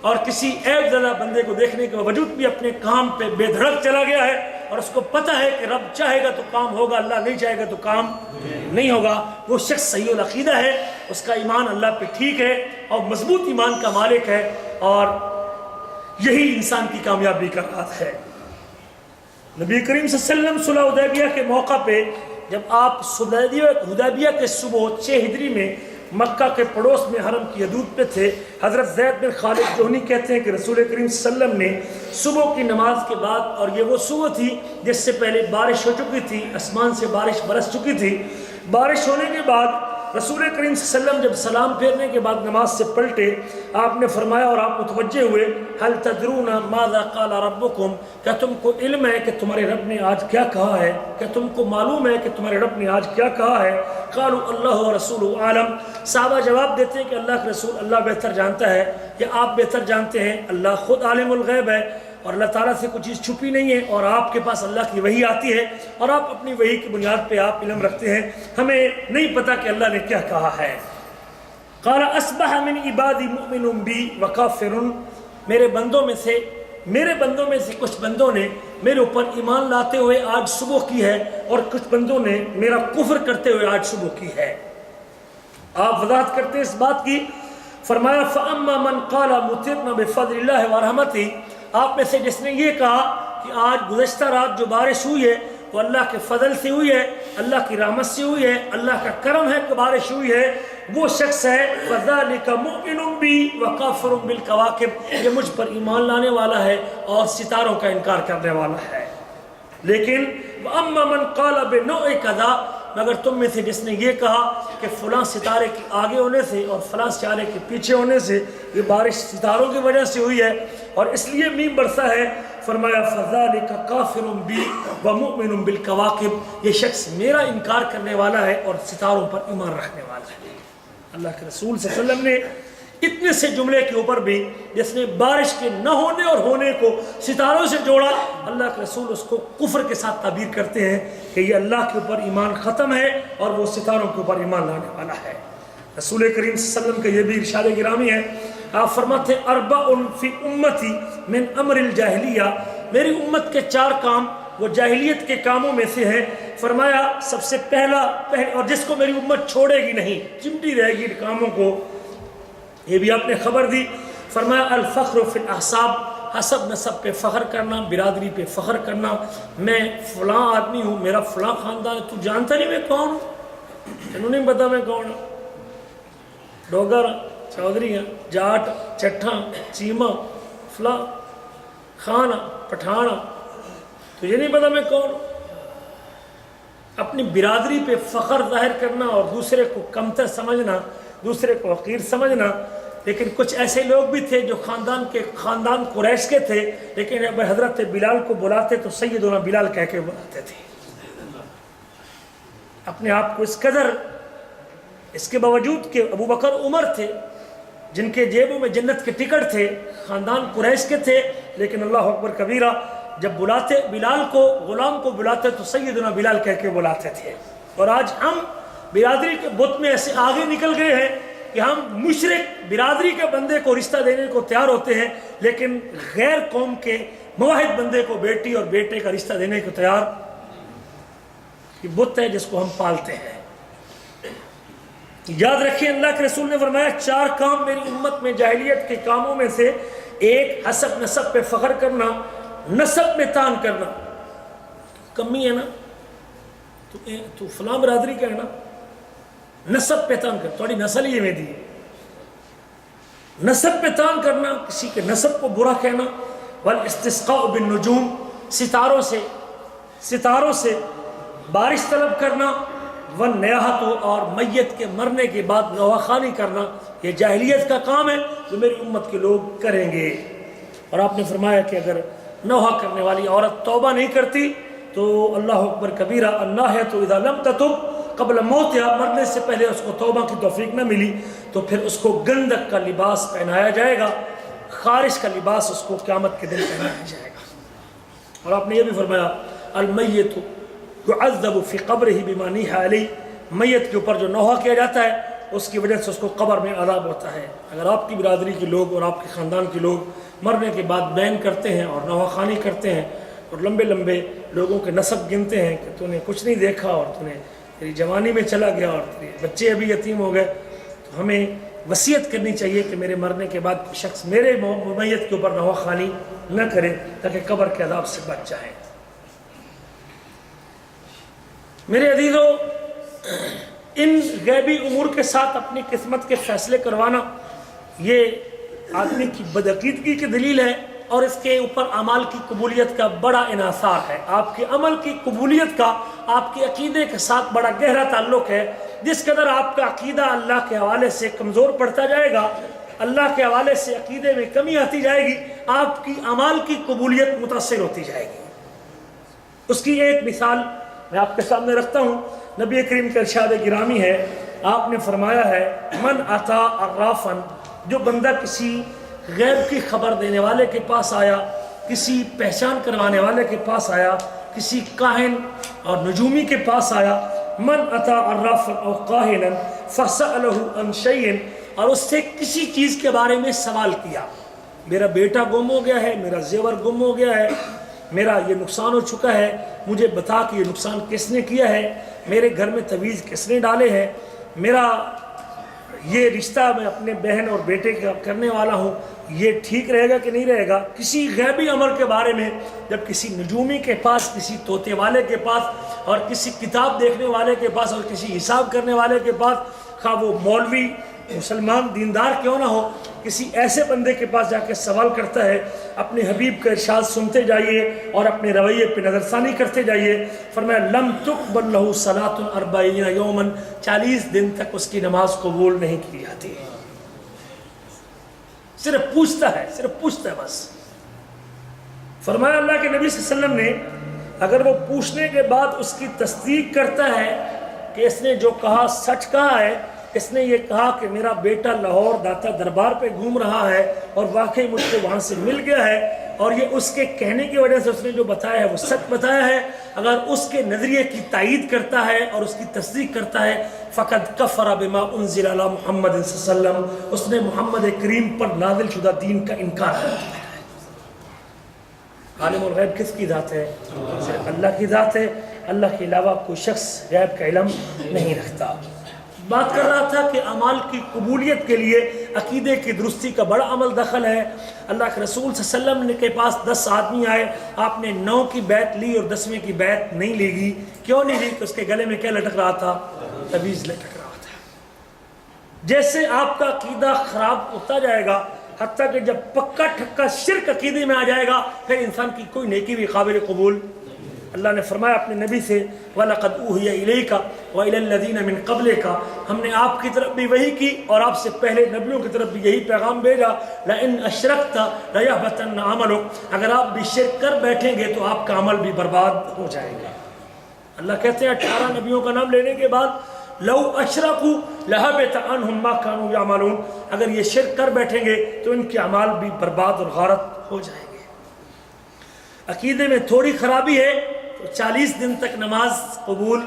اور کسی عیب زدہ بندے کو دیکھنے کے باوجود بھی اپنے کام پہ بے دھڑک چلا گیا ہے، اور اس کو پتہ ہے کہ رب چاہے گا تو کام ہوگا، اللہ نہیں چاہے گا تو کام نہیں ہوگا، وہ شخص صحیح العقیدہ ہے، اس کا ایمان اللہ پہ ٹھیک ہے اور مضبوط ایمان کا مالک ہے، اور یہی انسان کی کامیابی کا راز ہے۔ نبی کریم صلی اللہ علیہ وسلم صلح حدیبیہ کے موقع پہ جب آپ حدیبیہ کے صبح 6 ہجری میں مکہ کے پڑوس میں حرم کی حدود پہ تھے، حضرت زید بن خالد جوہنی کہتے ہیں کہ رسول کریم صلی اللہ علیہ وسلم نے صبح کی نماز کے بعد، اور یہ وہ صبح تھی جس سے پہلے بارش ہو چکی تھی، آسمان سے بارش برس چکی تھی، بارش ہونے کے بعد رسول کریم صلی اللہ علیہ وسلم جب سلام پھیرنے کے بعد نماز سے پلٹے، آپ نے فرمایا اور آپ متوجہ ہوئے، هل تدرون ماذا قال ربکم، کیا تم کو علم ہے کہ تمہارے رب نے آج کیا کہا ہے، کیا تم کو معلوم ہے کہ تمہارے رب نے آج کیا کہا ہے؟ قالوا اللہ ورسولہ عالم، صحابہ جواب دیتے ہیں کہ اللہ کے رسول اللہ بہتر جانتا ہے، یا آپ بہتر جانتے ہیں، اللہ خود عالم الغیب ہے اور اللہ تعالیٰ سے کوئی چیز چھپی نہیں ہے، اور آپ کے پاس اللہ کی وحی آتی ہے اور آپ اپنی وحی کی بنیاد پہ آپ علم رکھتے ہیں، ہمیں نہیں پتہ کہ اللہ نے کیا کہا ہے۔ قال اصبح من عبادی مؤمن بی وکافر، میرے بندوں میں سے کچھ بندوں نے میرے اوپر ایمان لاتے ہوئے آج صبح کی ہے، اور کچھ بندوں نے میرا کفر کرتے ہوئے آج صبح کی ہے۔ آپ وضاحت کرتے ہیں اس بات کی، فرمایا فَأَمَّا مَنْ قَالَ مُطِرْنَا بِفَضْلِ اللَّهِ وَرَحْمَتِهِ، آپ میں سے جس نے یہ کہا کہ آج گزشتہ رات جو بارش ہوئی ہے وہ اللہ کے فضل سے ہوئی ہے، اللہ کی رحمت سے ہوئی ہے، اللہ کا کرم ہے کہ بارش ہوئی ہے، وہ شخص ہے فَذَلِكَ مُؤْمِنٌ بِي وَكَافِرٌ بِالْكَوَاكِبِ، یہ مجھ پر ایمان لانے والا ہے اور ستاروں کا انکار کرنے والا ہے۔ لیکن وَأَمَّا مَنْ قَالَ بِنَوْعِ كَذَا، مگر تم میں سے جس نے یہ کہا کہ فلاں ستارے کے آگے ہونے سے اور فلاں ستارے کے پیچھے ہونے سے یہ بارش ستاروں کی وجہ سے ہوئی ہے اور اس لیے میم برسا ہے، فرمایا فَذَلِكَ كَافِرٌ بِي وَمُؤْمِنٌ بِالْكَوَاكِبِ، یہ شخص میرا انکار کرنے والا ہے اور ستاروں پر ایمان رکھنے والا ہے۔ اللہ کے رسول صلی اللہ علیہ وسلم نے اتنے سے جملے کے اوپر بھی جس نے بارش کے نہ ہونے اور ہونے کو ستاروں سے جوڑا، اللہ کے رسول اس کو کفر کے ساتھ تعبیر کرتے ہیں کہ یہ اللہ کے اوپر ایمان ختم ہے اور وہ ستاروں کے اوپر ایمان لانے والا ہے۔ رسول کریم صلی اللہ علیہ وسلم کا یہ بھی ارشاد گرامی ہے، آپ فرماتے ہیں اربع فی امتی من امر الجاہلیہ، میری امت کے 4 کام وہ جاہلیت کے کاموں میں سے ہے۔ فرمایا سب سے پہلا اور جس کو میری امت چھوڑے گی نہیں، چمٹی رہے گی ان کاموں کو، یہ بھی آپ نے خبر دی۔ فرمایا الفخر فی الاحساب، حسب نسب پہ فخر کرنا، برادری پہ فخر کرنا، میں فلاں آدمی ہوں، میرا فلاں خاندان ہے، تو جانتا نہیں میں کون ہوں، انہوں نہیں پتا میں کون ہوں، ڈوگر چودھری ہیں، جاٹ چٹھا چیمہ فلاں خان پٹھان، تو یہ نہیں پتا میں کون ہوں۔ اپنی برادری پہ فخر ظاہر کرنا اور دوسرے کو کمتر سمجھنا، دوسرے کو حقیر سمجھنا۔ لیکن کچھ ایسے لوگ بھی تھے جو خاندان قریش کے تھے، لیکن جب حضرت بلال کو بلاتے تو سیدنا بلال کہہ کے بلاتے تھے، اپنے آپ کو اس قدر، اس کے باوجود کہ ابو بکر عمر تھے جن کے جیبوں میں جنت کے ٹکٹ تھے، خاندان قریش کے تھے، لیکن اللہ اکبر کبیرہ جب بلاتے بلال کو، غلام کو بلاتے تو سیدنا بلال کہہ کے بلاتے تھے۔ اور آج ہم برادری کے بت میں ایسے آگے نکل گئے ہیں کہ ہم مشرک برادری کے بندے کو رشتہ دینے کو تیار ہوتے ہیں، لیکن غیر قوم کے موحد بندے کو بیٹی اور بیٹے کا رشتہ دینے کو تیار، یہ بت ہے جس کو ہم پالتے ہیں۔ یاد رکھیں اللہ کے رسول نے فرمایا 4 کام میری امت میں جاہلیت کے کاموں میں سے ایک، حسب نسب پہ فخر کرنا، نسب میں تان کرنا، کمی ہے نا تو فلاں برادری کا ہے نا، نسب پہ تان کر، تھوڑی نسل ہی میں دی، نسب پہ تان کرنا، کسی کے نسب کو برا کہنا، والاستسقاء بالنجوم، ستاروں سے بارش طلب کرنا، والنیاحت، اور میت کے مرنے کے بعد نواخوانی کرنا، یہ جاہلیت کا کام ہے جو میری امت کے لوگ کریں گے۔ اور آپ نے فرمایا کہ اگر نوحہ کرنے والی عورت توبہ نہیں کرتی تو اللہ اکبر کبیرہ، الناحیۃ اذا لم تتب قبل موتها، مرنے سے پہلے اس کو توبہ کی توفیق نہ ملی تو پھر اس کو گندک کا لباس پہنایا جائے گا، خارش کا لباس اس کو قیامت کے دن پہنایا جائے گا۔ اور آپ نے یہ بھی فرمایا المیت یعذب فی قبرہ بما نیح علیہ، میت کے اوپر جو نوحہ کیا جاتا ہے اس کی وجہ سے اس کو قبر میں عذاب ہوتا ہے۔ اگر آپ کی برادری کے لوگ اور آپ کے خاندان کے لوگ مرنے کے بعد بین کرتے ہیں اور نوحہ خوانی کرتے ہیں اور لمبے لمبے لوگوں کے نسب گنتے ہیں کہ تو نے کچھ نہیں دیکھا اور تو نے تیری جوانی میں چلا گیا اور تیرے بچے ابھی یتیم ہو گئے، تو ہمیں وصیت کرنی چاہیے کہ میرے مرنے کے بعد کوئی شخص میرے میت کے اوپر نوحہ خوانی نہ کرے تاکہ قبر کے عذاب سے بچ جائے۔ میرے عزیزو، ان غیبی امور کے ساتھ اپنی قسمت کے فیصلے کروانا یہ آدمی کی بدعقیدگی کی دلیل ہے اور اس کے اوپر اعمال کی قبولیت کا بڑا انحصار ہے۔ آپ کے عمل کی قبولیت کا آپ کے عقیدے کے ساتھ بڑا گہرا تعلق ہے۔ جس قدر آپ کا عقیدہ اللہ کے حوالے سے کمزور پڑتا جائے گا، اللہ کے حوالے سے عقیدے میں کمی آتی جائے گی، آپ کی اعمال کی قبولیت متاثر ہوتی جائے گی۔ اس کی ایک مثال میں آپ کے سامنے رکھتا ہوں، نبی کریم کا ارشاد گرامی ہے، آپ نے فرمایا ہے من اتا عرافن، جو بندہ کسی غیب کی خبر دینے والے کے پاس آیا، کسی پہچان کروانے والے کے پاس آیا، کسی کاہن اور نجومی کے پاس آیا، من اتا عرافا او کاہنا فسألہ عن شیء، اور اس سے کسی چیز کے بارے میں سوال کیا، میرا بیٹا گم ہو گیا ہے، میرا زیور گم ہو گیا ہے، میرا یہ نقصان ہو چکا ہے، مجھے بتا کہ یہ نقصان کس نے کیا ہے، میرے گھر میں تویز کس نے ڈالے ہیں، میرا یہ رشتہ میں اپنے بہن اور بیٹے کا کرنے والا ہوں، یہ ٹھیک رہے گا کہ نہیں رہے گا؟ کسی غیبی امر کے بارے میں جب کسی نجومی کے پاس، کسی طوطے والے کے پاس، اور کسی کتاب دیکھنے والے کے پاس، اور کسی حساب کرنے والے کے پاس، خواہ وہ مولوی مسلمان دیندار کیوں نہ ہو، کسی ایسے بندے کے پاس جا کے سوال کرتا ہے، اپنے حبیب کا ارشاد سنتے جائیے اور اپنے رویے پہ نظر ثانی کرتے جائیے۔ فرمایا لم تقبل لہ صلاۃ 40 یوما، 40 دن تک اس کی نماز قبول نہیں کی جاتی۔ صرف پوچھتا ہے بس۔ فرمایا اللہ کے نبی صلی اللہ علیہ وسلم نے اگر وہ پوچھنے کے بعد اس کی تصدیق کرتا ہے کہ اس نے جو کہا سچ کہا ہے، اس نے یہ کہا کہ میرا بیٹا لاہور داتا دربار پہ گھوم رہا ہے اور واقعی مجھ سے وہاں سے مل گیا ہے، اور یہ اس کے کہنے کی وجہ سے اس نے جو بتایا ہے وہ سچ بتایا ہے، اگر اس کے نظریے کی تائید کرتا ہے اور اس کی تصدیق کرتا ہے، فقد کفر بما انزل علی محمد صلی اللہ علیہ وسلم، اس نے محمد کریم پر نازل شدہ دین کا انکار کر دیا۔ عالم الغیب کس کی ذات ہے؟ صرف اللہ کی ذات ہے، اللہ کے علاوہ کوئی شخص غیب کا علم نہیں رکھتا۔ بات کر رہا تھا کہ اعمال کی قبولیت کے لیے عقیدے کی درستی کا بڑا عمل دخل ہے۔ اللہ کے رسول صلی اللہ علیہ وسلم کے پاس 10 آدمی آئے، آپ نے 9 کی بیعت لی اور 10ویں کی بیعت نہیں لی گی۔ کیوں نہیں لی؟ کہ اس کے گلے میں کیا لٹک رہا تھا؟ تعویذ لٹک رہا تھا۔ جیسے آپ کا عقیدہ خراب ہوتا جائے گا، حتیٰ کہ جب پکا ٹھکا شرک عقیدے میں آ جائے گا، پھر انسان کی کوئی نیکی بھی قابل قبول۔ اللہ نے فرمایا اپنے نبی سے وَلَقَدْ أُوحِيَ إِلَيْكَ وَإِلَى الَّذِينَ مِن قَبْلِكَ، ہم نے آپ کی طرف بھی وحی کی اور آپ سے پہلے نبیوں کی طرف بھی یہی پیغام بھیجا، لَإِنْ أَشْرَكْتَ لَيَحْبَطَنَّ عَمَلُكَ، اگر آپ بھی شرک کر بیٹھیں گے تو آپ کا عمل بھی برباد ہو جائے گا۔ اللہ کہتے ہیں 18 نبیوں کا نام لینے کے بعد لَوْ أَشْرَكُوا لَحَبِطَ عَنْهُمْ مَا كَانُوا يَعْمَلُونَ، اگر یہ شرک کر بیٹھیں گے تو ان کے اعمال بھی برباد اور غارت ہو جائیں گے۔ عقیدے میں تھوڑی خرابی ہے تو 40 دن تک نماز قبول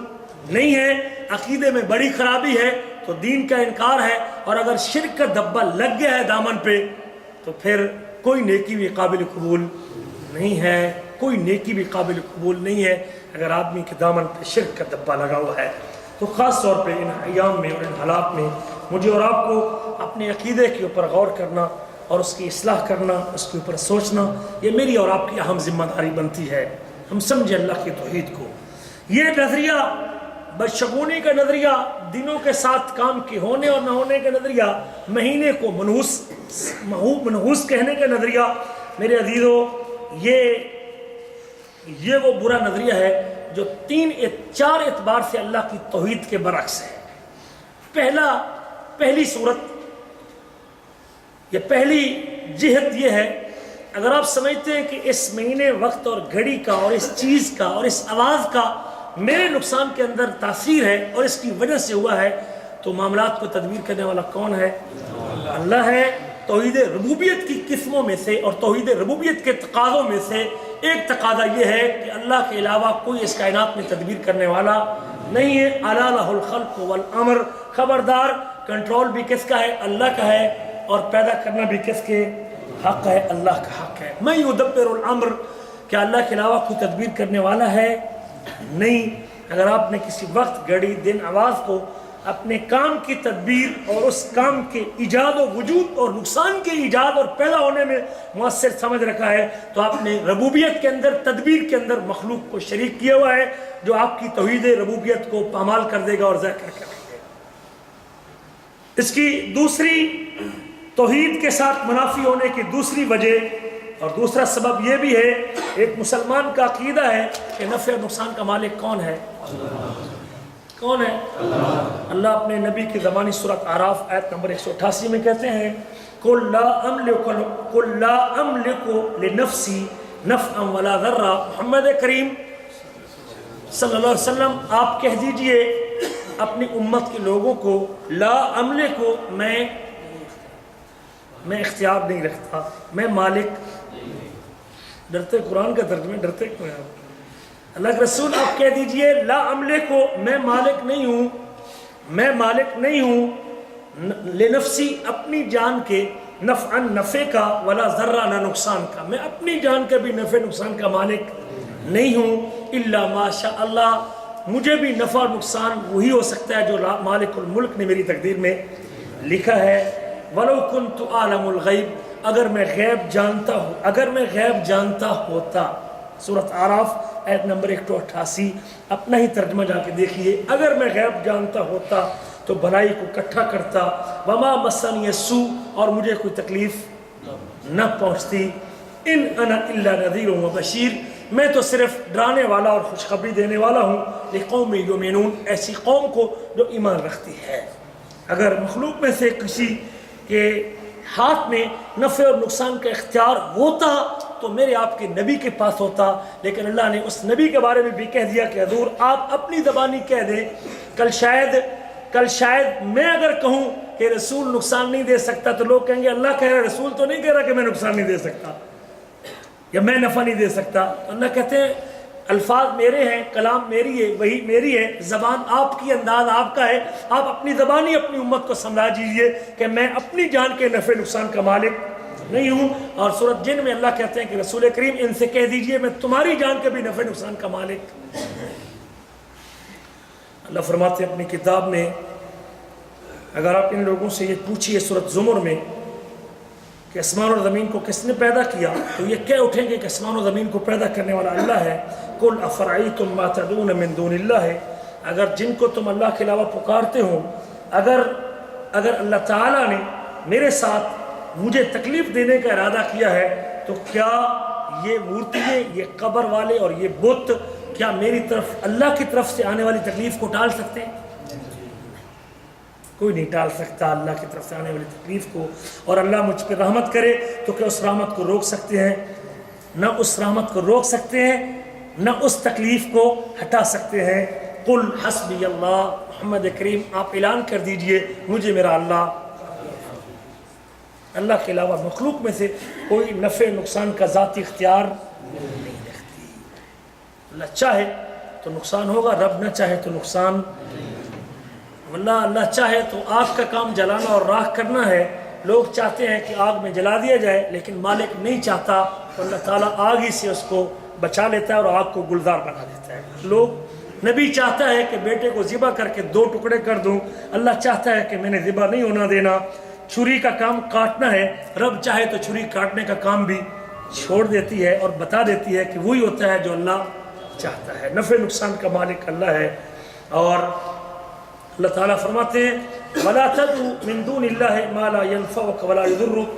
نہیں ہے، عقیدے میں بڑی خرابی ہے تو دین کا انکار ہے، اور اگر شرک کا دھبا لگ گیا ہے دامن پہ تو پھر کوئی نیکی بھی قابل قبول نہیں ہے، کوئی نیکی بھی قابل قبول نہیں ہے اگر آدمی کے دامن پہ شرک کا دھبا لگا ہوا ہے۔ تو خاص طور پہ ان ایام میں اور ان حالات میں مجھے اور آپ کو اپنے عقیدے کے اوپر غور کرنا اور اس کی اصلاح کرنا، اس کے اوپر سوچنا، یہ میری اور آپ کی اہم ذمہ داری بنتی ہے۔ ہم سمجھیں اللہ کی توحید کو۔ یہ نظریہ بدشگونی کا نظریہ، دنوں کے ساتھ کام کے ہونے اور نہ ہونے کا نظریہ، مہینے کو منحوس کہنے کا نظریہ، میرے عزیزو یہ وہ برا نظریہ ہے جو 4 اعتبار سے اللہ کی توحید کے برعکس ہے۔ پہلی صورت یا پہلی جہت یہ ہے، اگر آپ سمجھتے ہیں کہ اس مہینے وقت اور گھڑی کا اور اس چیز کا اور اس آواز کا میرے نقصان کے اندر تاثیر ہے اور اس کی وجہ سے ہوا ہے، تو معاملات کو تدبیر کرنے والا کون ہے؟ اللہ ہے۔ توحید ربوبیت کی قسموں میں سے اور توحید ربوبیت کے تقاضوں میں سے ایک تقاضا یہ ہے کہ اللہ کے علاوہ کوئی اس کائنات میں تدبیر کرنے والا نہیں ہے۔ الا لہ الخلق والامر، خبردار کنٹرول بھی کس کا ہے؟ اللہ کا ہے، اور پیدا کرنا بھی کس کے حق ہے؟ اللہ کا حق ہے۔ من یدبر الامر، کیا اللہ کے علاوہ کوئی تدبیر کرنے والا ہے؟ نہیں۔ اگر آپ نے کسی وقت، گھڑی، دن، آواز کو اپنے کام کی تدبیر اور اس کام کے ایجاد و وجود اور نقصان کے ایجاد اور پیدا ہونے میں مؤثر سمجھ رکھا ہے تو آپ نے ربوبیت کے اندر، تدبیر کے اندر مخلوق کو شریک کیا ہوا ہے، جو آپ کی توحید ربوبیت کو پامال کر دے گا اور ضائع کر دے گا۔ اس کی دوسری، توحید کے ساتھ منافی ہونے کی دوسری وجہ اور دوسرا سبب یہ بھی ہے، ایک مسلمان کا عقیدہ ہے کہ نفع اور نقصان کا مالک کون ہے؟ کون ہے؟ اللہ اپنے نبی کی زبانی سورۃ اعراف آیت نمبر 188 میں کہتے ہیں قُلْ لَا أَمْلِكُ لِنَفْسِي نَفْعًا وَلَا ضَرًّا۔ محمد کریم صلی اللہ علیہ وسلم آپ کہہ دیجئے اپنی امت کے لوگوں کو، لا املکو، میں اختیار نہیں رکھتا، میں مالک۔ ڈرتے قرآن کا ترجمہ، ڈرتے کیوں ہیں آپ؟ اللہ کے رسول آپ کہہ دیجئے لا املکو، میں مالک نہیں ہوں، میں مالک نہیں ہوں لنفسی، اپنی جان کے، نفعا نفع کا، ولا ذرہ نہ نقصان کا، میں اپنی جان کے بھی نفع نقصان کا مالک نہیں ہوں، الا ما شاء اللہ، مجھے بھی نفع اور نقصان وہی ہو سکتا ہے جو مالک الملک نے میری تقدیر میں لکھا ہے وَلَوْ كُنْتُ أَعْلَمُ الْغَيْبِ، اگر میں غیب جانتا ہوتا. سورۃ اعراف آیت نمبر 188. اپنا ہی ترجمہ جا کے دیکھیے. اگر میں غیب جانتا ہوتا تو بھلائی کو اکٹھا کرتا. وَمَا مَسَّنِيَ السُّوءُ، اور مجھے کوئی تکلیف نہ پہنچتی. إِنْ أَنَا إِلَّا نَذِيرٌ وَبَشِيرٌ، میں تو صرف ڈرانے والا اور خوشخبری دینے والا ہوں. لِقَوْمٍ يُؤْمِنُونَ، ایسی قوم کو جو ایمان رکھتی ہے. اگر مخلوق میں سے کسی کے ہاتھ میں نفع اور نقصان کا اختیار ہوتا تو میرے آپ کے نبی کے پاس ہوتا، لیکن اللہ نے اس نبی کے بارے میں بھی کہہ دیا کہ حضور آپ اپنی زبانی کہہ دیں. کل شاید میں اگر کہوں کہ رسول نقصان نہیں دے سکتا تو لوگ کہیں گے اللہ کہہ رہا، رسول تو نہیں کہہ رہا کہ میں نقصان نہیں دے سکتا یا میں نفع نہیں دے سکتا. اللہ کہتے ہیں الفاظ میرے ہیں، کلام میری ہے، وہی میری ہے، زبان آپ کی، انداز آپ کا ہے. آپ اپنی زبانی اپنی امت کو سمجھا دیجئے کہ میں اپنی جان کے نفع نقصان کا مالک نہیں ہوں. اور سورۃ جن میں اللہ کہتے ہیں کہ رسول کریم ان سے کہہ دیجئے میں تمہاری جان کے بھی نفع نقصان کا مالک. اللہ فرماتے ہیں اپنی کتاب میں اگر آپ ان لوگوں سے یہ پوچھئے سورۃ زمر میں کہ آسمان اور زمین کو کس نے پیدا کیا تو یہ کہہ اٹھیں گے کہ آسمان و زمین کو پیدا کرنے والا اللہ ہے. قُلْ أَفَرَأَيْتُم مَّا تَدْعُونَ مِن دُونِ اللَّهِ، اگر جن کو تم اللہ کے علاوہ پکارتے ہو، اگر اللہ تعالیٰ نے میرے ساتھ مجھے تکلیف دینے کا ارادہ کیا ہے تو کیا یہ مورتییں، یہ قبر والے اور یہ بت کیا میری طرف اللہ کی طرف سے آنے والی تکلیف کو ٹال سکتے ہیں؟ کوئی نہیں ٹال سکتا اللہ کی طرف سے آنے والی تکلیف کو. اور اللہ مجھ پہ رحمت کرے تو کیا اس رحمت کو روک سکتے ہیں؟ نہ اس رحمت کو روک سکتے ہیں، نہ اس تکلیف کو ہٹا سکتے ہیں. قل حسبی اللہ، محمد کریم آپ اعلان کر دیجئے مجھے میرا اللہ کے علاوہ مخلوق میں سے کوئی نفع نقصان کا ذاتی اختیار نہیں رکھتی. اللہ چاہے تو نقصان ہوگا، رب نہ چاہے تو نقصان. اللہ چاہے تو آگ کا کام جلانا اور راکھ کرنا ہے. لوگ چاہتے ہیں کہ آگ میں جلا دیا جائے لیکن مالک نہیں چاہتا تو اللہ تعالیٰ آگ ہی سے اس کو بچا لیتا ہے اور آگ کو گلزار بنا دیتا ہے. نبی چاہتا ہے کہ بیٹے کو ذبح کر کے 2 ٹکڑے کر دوں، اللہ چاہتا ہے کہ میں نے ذبح نہیں ہونا دینا. چھری کا کام کاٹنا ہے، رب چاہے تو چھری کاٹنے کا کام بھی چھوڑ دیتی ہے اور بتا دیتی ہے کہ وہی ہوتا ہے جو اللہ چاہتا ہے. نفع نقصان کا مالک اللہ ہے. اور اللہ تعالیٰ فرماتے ہیں وَلَا تَدْعُ مِن دُونِ اللَّهِ مَا لَا يَنفَعُكَ وَلَا يَضُرُّكَ،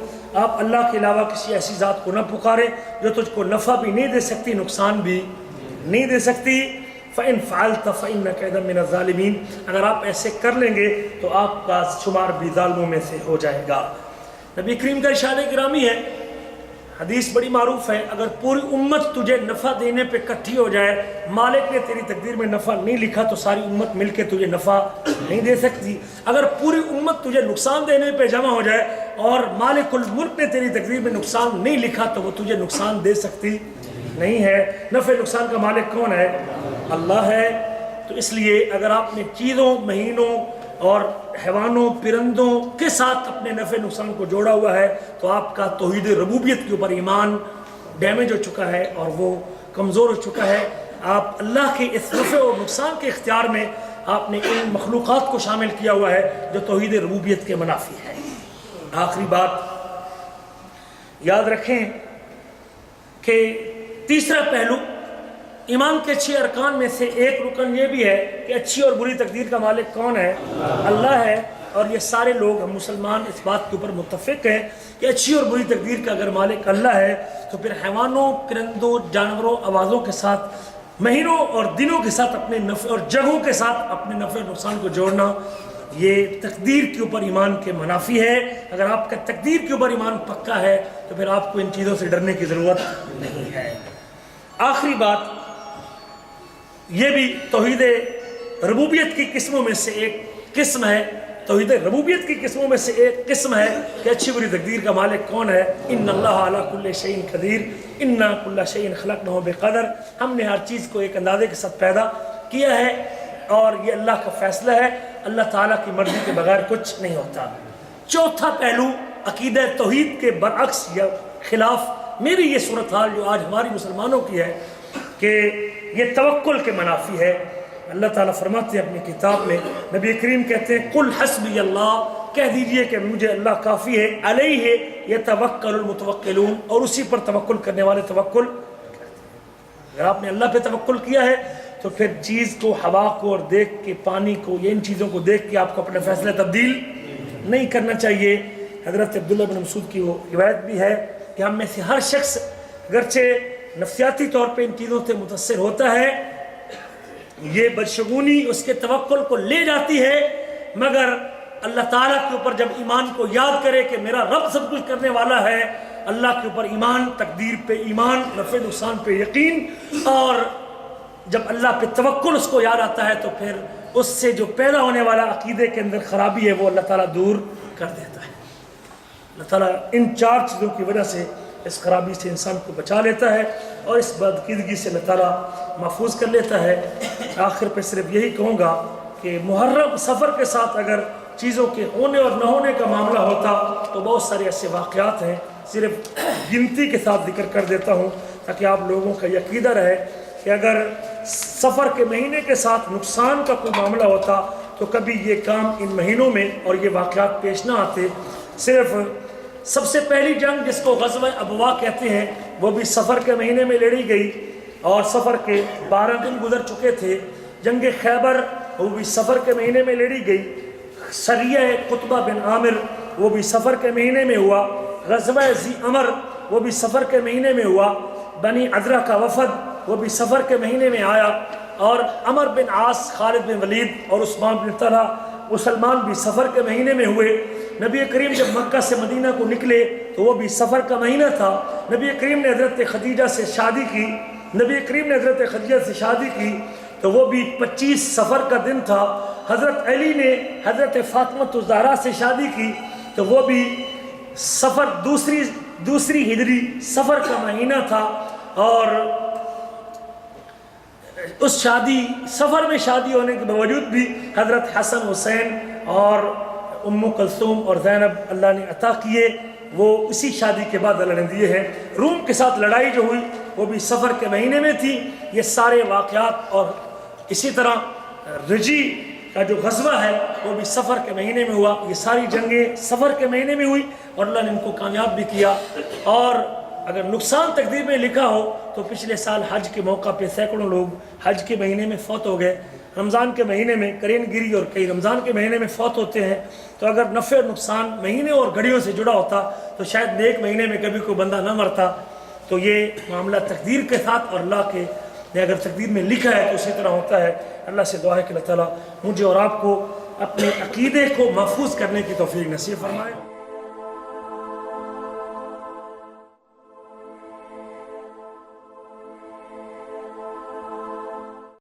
آپ اللہ کے علاوہ کسی ایسی ذات کو نہ پکارے جو تجھ کو نفع بھی نہیں دے سکتی نقصان بھی نہیں دے سکتی. فَإِن فَعَلْتَ فَإِنَّكَ إِذًا مِنَ الظَّالِمِينَ، اگر آپ ایسے کر لیں گے تو آپ کا شمار بھی ظالموں میں سے ہو جائے گا. نبی کریم کا ارشاد گرامی ہے، حدیث بڑی معروف ہے، اگر پوری امت تجھے نفع دینے پہ اکٹھی ہو جائے، مالک نے تیری تقدیر میں نفع نہیں لکھا تو ساری امت مل کے تجھے نفع نہیں دے سکتی. اگر پوری امت تجھے نقصان دینے پہ جمع ہو جائے اور مالک الملک نے تیری تقدیر میں نقصان نہیں لکھا تو وہ تجھے نقصان دے سکتی نہیں ہے. نفع نقصان کا مالک کون ہے؟ اللہ ہے. تو اس لیے اگر آپ نے چیزوں، مہینوں اور حیوانوں، پرندوں کے ساتھ اپنے نفع نقصان کو جوڑا ہوا ہے تو آپ کا توحید ربوبیت کے اوپر ایمان ڈیمیج ہو چکا ہے اور وہ کمزور ہو چکا ہے. آپ اللہ کے اس نفع اور نقصان کے اختیار میں آپ نے ان مخلوقات کو شامل کیا ہوا ہے جو توحید ربوبیت کے منافی ہے. آخری بات یاد رکھیں کہ تیسرا پہلو ایمان کے 6 ارکان میں سے ایک رکن یہ بھی ہے کہ اچھی اور بری تقدیر کا مالک کون ہے؟ اللہ ہے. اور یہ سارے لوگ ہم مسلمان اس بات کے اوپر متفق ہیں کہ اچھی اور بری تقدیر کا اگر مالک اللہ ہے تو پھر حیوانوں، پرندوں، جانوروں، آوازوں کے ساتھ، مہینوں اور دنوں کے ساتھ اپنے نفع اور جگہوں کے ساتھ اپنے نفع نقصان کو جوڑنا یہ تقدیر کے اوپر ایمان کے منافی ہے. اگر آپ کا تقدیر کے اوپر ایمان پکا ہے تو پھر آپ کو ان چیزوں سے ڈرنے کی ضرورت نہیں ہے. آخری بات یہ بھی توحید ربوبیت کی قسموں میں سے ایک قسم ہے. توحید ربوبیت کی قسموں میں سے ایک قسم ہے کہ اچھی بری تقدیر کا مالک کون ہے؟ ان اللہ علی کل شیء قدیر انا کل شیء خلقناه بقدر، ہم نے ہر چیز کو ایک اندازے کے ساتھ پیدا کیا ہے اور یہ اللہ کا فیصلہ ہے. اللہ تعالیٰ کی مرضی کے بغیر کچھ نہیں ہوتا. چوتھا پہلو عقیدہ توحید کے برعکس یا خلاف میری یہ صورتحال جو آج ہماری مسلمانوں کی ہے کہ یہ توکل کے منافی ہے. اللہ تعالیٰ فرماتے ہیں اپنی کتاب میں، نبی کریم کہتے ہیں قل حسبی اللہ، کہہ دیجئے کہ مجھے اللہ کافی ہے، علیہ یتوکل المتوکلون، اور اسی پر توکل کرنے والے توکل۔ اگر آپ نے اللہ پہ توکل کیا ہے تو پھر چیز کو، ہوا کو اور دیکھ کے، پانی کو، یا ان چیزوں کو دیکھ کے آپ کو اپنے فیصلے تبدیل نہیں کرنا چاہیے۔ حضرت عبداللہ بن مسعود کی وہ روایت بھی ہے کہ ہم میں سے ہر شخص اگرچہ نفسیاتی طور پہ ان چیزوں سے متاثر ہوتا ہے، یہ بدشگونی اس کے توکل کو لے جاتی ہے، مگر اللہ تعالیٰ کے اوپر جب ایمان کو یاد کرے کہ میرا رب سب کچھ کرنے والا ہے، اللہ کے اوپر ایمان، تقدیر پہ ایمان، نفع نقصان پہ یقین، اور جب اللہ پہ توکل اس کو یاد آتا ہے تو پھر اس سے جو پیدا ہونے والا عقیدے کے اندر خرابی ہے وہ اللہ تعالیٰ دور کر دیتا ہے۔ اللہ تعالیٰ ان چار چیزوں کی وجہ سے اس خرابی سے انسان کو بچا لیتا ہے اور اس بدعقیدگی سے اللہ تعالیٰ محفوظ کر لیتا ہے۔ آخر پہ صرف یہی کہوں گا کہ محرم سفر کے ساتھ اگر چیزوں کے ہونے اور نہ ہونے کا معاملہ ہوتا تو بہت سارے ایسے واقعات ہیں، صرف گنتی کے ساتھ ذکر کر دیتا ہوں تاکہ آپ لوگوں کا یہ عقیدہ رہے کہ اگر سفر کے مہینے کے ساتھ نقصان کا کوئی معاملہ ہوتا تو کبھی یہ کام ان مہینوں میں اور یہ واقعات پیش نہ آتے۔ صرف سب سے پہلی جنگ جس کو غزوہ ابوا کہتے ہیں وہ بھی سفر کے مہینے میں لڑی گئی اور سفر کے 12 دن گزر چکے تھے۔ جنگ خیبر وہ بھی سفر کے مہینے میں لڑی گئی۔ سریہ قطبہ بن عامر وہ بھی سفر کے مہینے میں ہوا۔ غزوہ ذی عمر وہ بھی سفر کے مہینے میں ہوا۔ بنی عذرہ کا وفد وہ بھی سفر کے مہینے میں آیا، اور عمر بن عاص، خالد بن ولید اور عثمان بن طلحہ مسلمان بھی سفر کے مہینے میں ہوئے۔ نبی کریم جب مکہ سے مدینہ کو نکلے تو وہ بھی سفر کا مہینہ تھا۔ نبی کریم نے حضرت خدیجہ سے شادی کی، تو وہ بھی 25 سفر کا دن تھا۔ حضرت علی نے حضرت فاطمہ الزہرا سے شادی کی تو وہ بھی سفر دوسری ہجری سفر کا مہینہ تھا، اور اس سفر میں شادی ہونے کے باوجود بھی حضرت حسن حسین اور ام کلثوم اور زینب اللہ نے عطا کیے، وہ اسی شادی کے بعد اللہ نے دیے ہیں۔ روم کے ساتھ لڑائی جو ہوئی وہ بھی سفر کے مہینے میں تھی۔ یہ سارے واقعات، اور اسی طرح رجی کا جو غزوہ ہے وہ بھی سفر کے مہینے میں ہوا۔ یہ ساری جنگیں سفر کے مہینے میں ہوئی اور اللہ نے ان کو کامیاب بھی کیا۔ اور اگر نقصان تقدیر میں لکھا ہو تو پچھلے سال حج کے موقع پہ سینکڑوں لوگ حج کے مہینے میں فوت ہو گئے۔ رمضان کے مہینے میں کرین گیری اور کئی رمضان کے مہینے میں فوت ہوتے ہیں۔ تو اگر نفع اور نقصان مہینے اور گھڑیوں سے جڑا ہوتا تو شاید نیک مہینے میں کبھی کوئی بندہ نہ مرتا۔ تو یہ معاملہ تقدیر کے ساتھ، اور اللہ کے نے اگر تقدیر میں لکھا ہے تو اسی طرح ہوتا ہے۔ اللہ سے دعا ہے کہ اللہ تعالیٰ مجھے اور آپ کو اپنے عقیدے کو محفوظ کرنے کی توفیق نصیب فرمائے۔